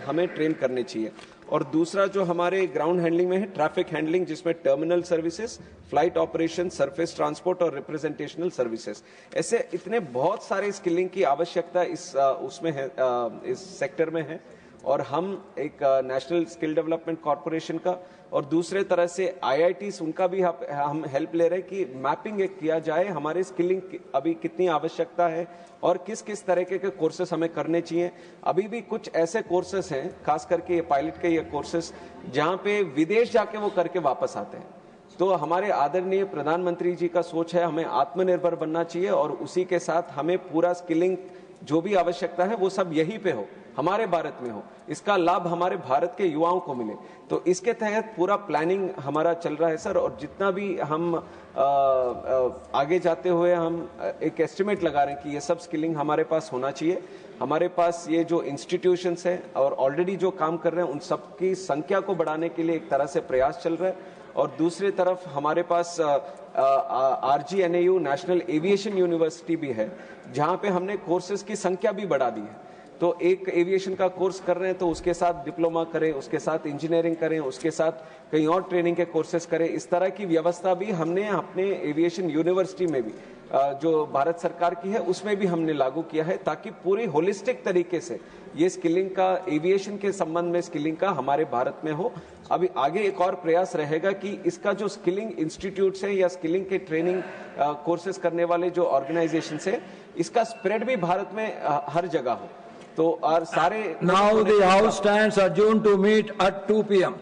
S3: हमें ट्रेन करने चाहिए। और दूसरा जो हमारे ग्राउंड हैंडलिंग में है ट्रैफिक हैंडलिंग, जिसमें terminal services, flight operation, surface transport और रिप्रेजेंटेशनल सर्विसेज, ऐसे इतने बहुत सारे स्किलिंग की आवश्यकता इस उसमें है, इस सेक्टर में है। और हम एक नेशनल स्किल डेवलपमेंट कॉर्पोरेशन का और दूसरे तरह से IITs उनका भी हम हेल्प ले रहे हैं कि मैपिंग एक किया जाए हमारे स्किलिंग अभी कितनी आवश्यकता है और किस किस तरीके के कोर्सेस हमें करने चाहिए। अभी भी कुछ ऐसे कोर्सेस हैं, खास करके ये पायलट के ये कोर्सेस, जहां पे विदेश जाके वो करके वापस आते हैं। तो हमारे आदरणीय प्रधानमंत्री जी का सोच है हमें आत्मनिर्भर बनना चाहिए और उसी के साथ हमें पूरा स्किलिंग जो भी आवश्यकता है वो सब यहीं पे हो। हमारे भारत में हो, इसका लाभ हमारे भारत के युवाओं को मिले। तो इसके तहत पूरा प्लानिंग हमारा चल रहा है सर, और जितना भी हम आगे जाते हुए हम एक एस्टिमेट लगा रहे हैं कि ये सब स्किलिंग हमारे पास होना चाहिए। हमारे पास ये जो इंस्टीट्यूशंस हैं और ऑलरेडी जो काम कर रहे हैं उन सब की संख्या को बढ़ाने के लिए एक तरह से प्रयास चल रहा है। और दूसरी तरफ हमारे पास RGNAU नेशनल एविएशन यूनिवर्सिटी भी है, जहां पे हमने कोर्सेज की संख्या भी बढ़ा दी है। तो एक एविएशन का कोर्स कर रहे हैं तो उसके साथ डिप्लोमा करें, उसके साथ इंजीनियरिंग करें, उसके साथ कहीं और ट्रेनिंग के कोर्सेज करें। इस तरह की व्यवस्था भी हमने अपने एविएशन यूनिवर्सिटी में भी जो भारत सरकार की है उसमें भी हमने लागू किया है, ताकि पूरी होलिस्टिक तरीके से ये स्किलिंग का, एविएशन के संबंध में स्किलिंग का हमारे भारत में हो। अभी आगे एक और प्रयास रहेगा कि इसका जो स्किलिंग इंस्टीट्यूट्स हैं या स्किलिंग के ट्रेनिंग कोर्सेज करने वाले जो ऑर्गेनाइजेशन है, इसका स्प्रेड भी भारत में हर जगह हो। तो और सारे
S2: Now the House stands adjourned to meet at 2 p.m.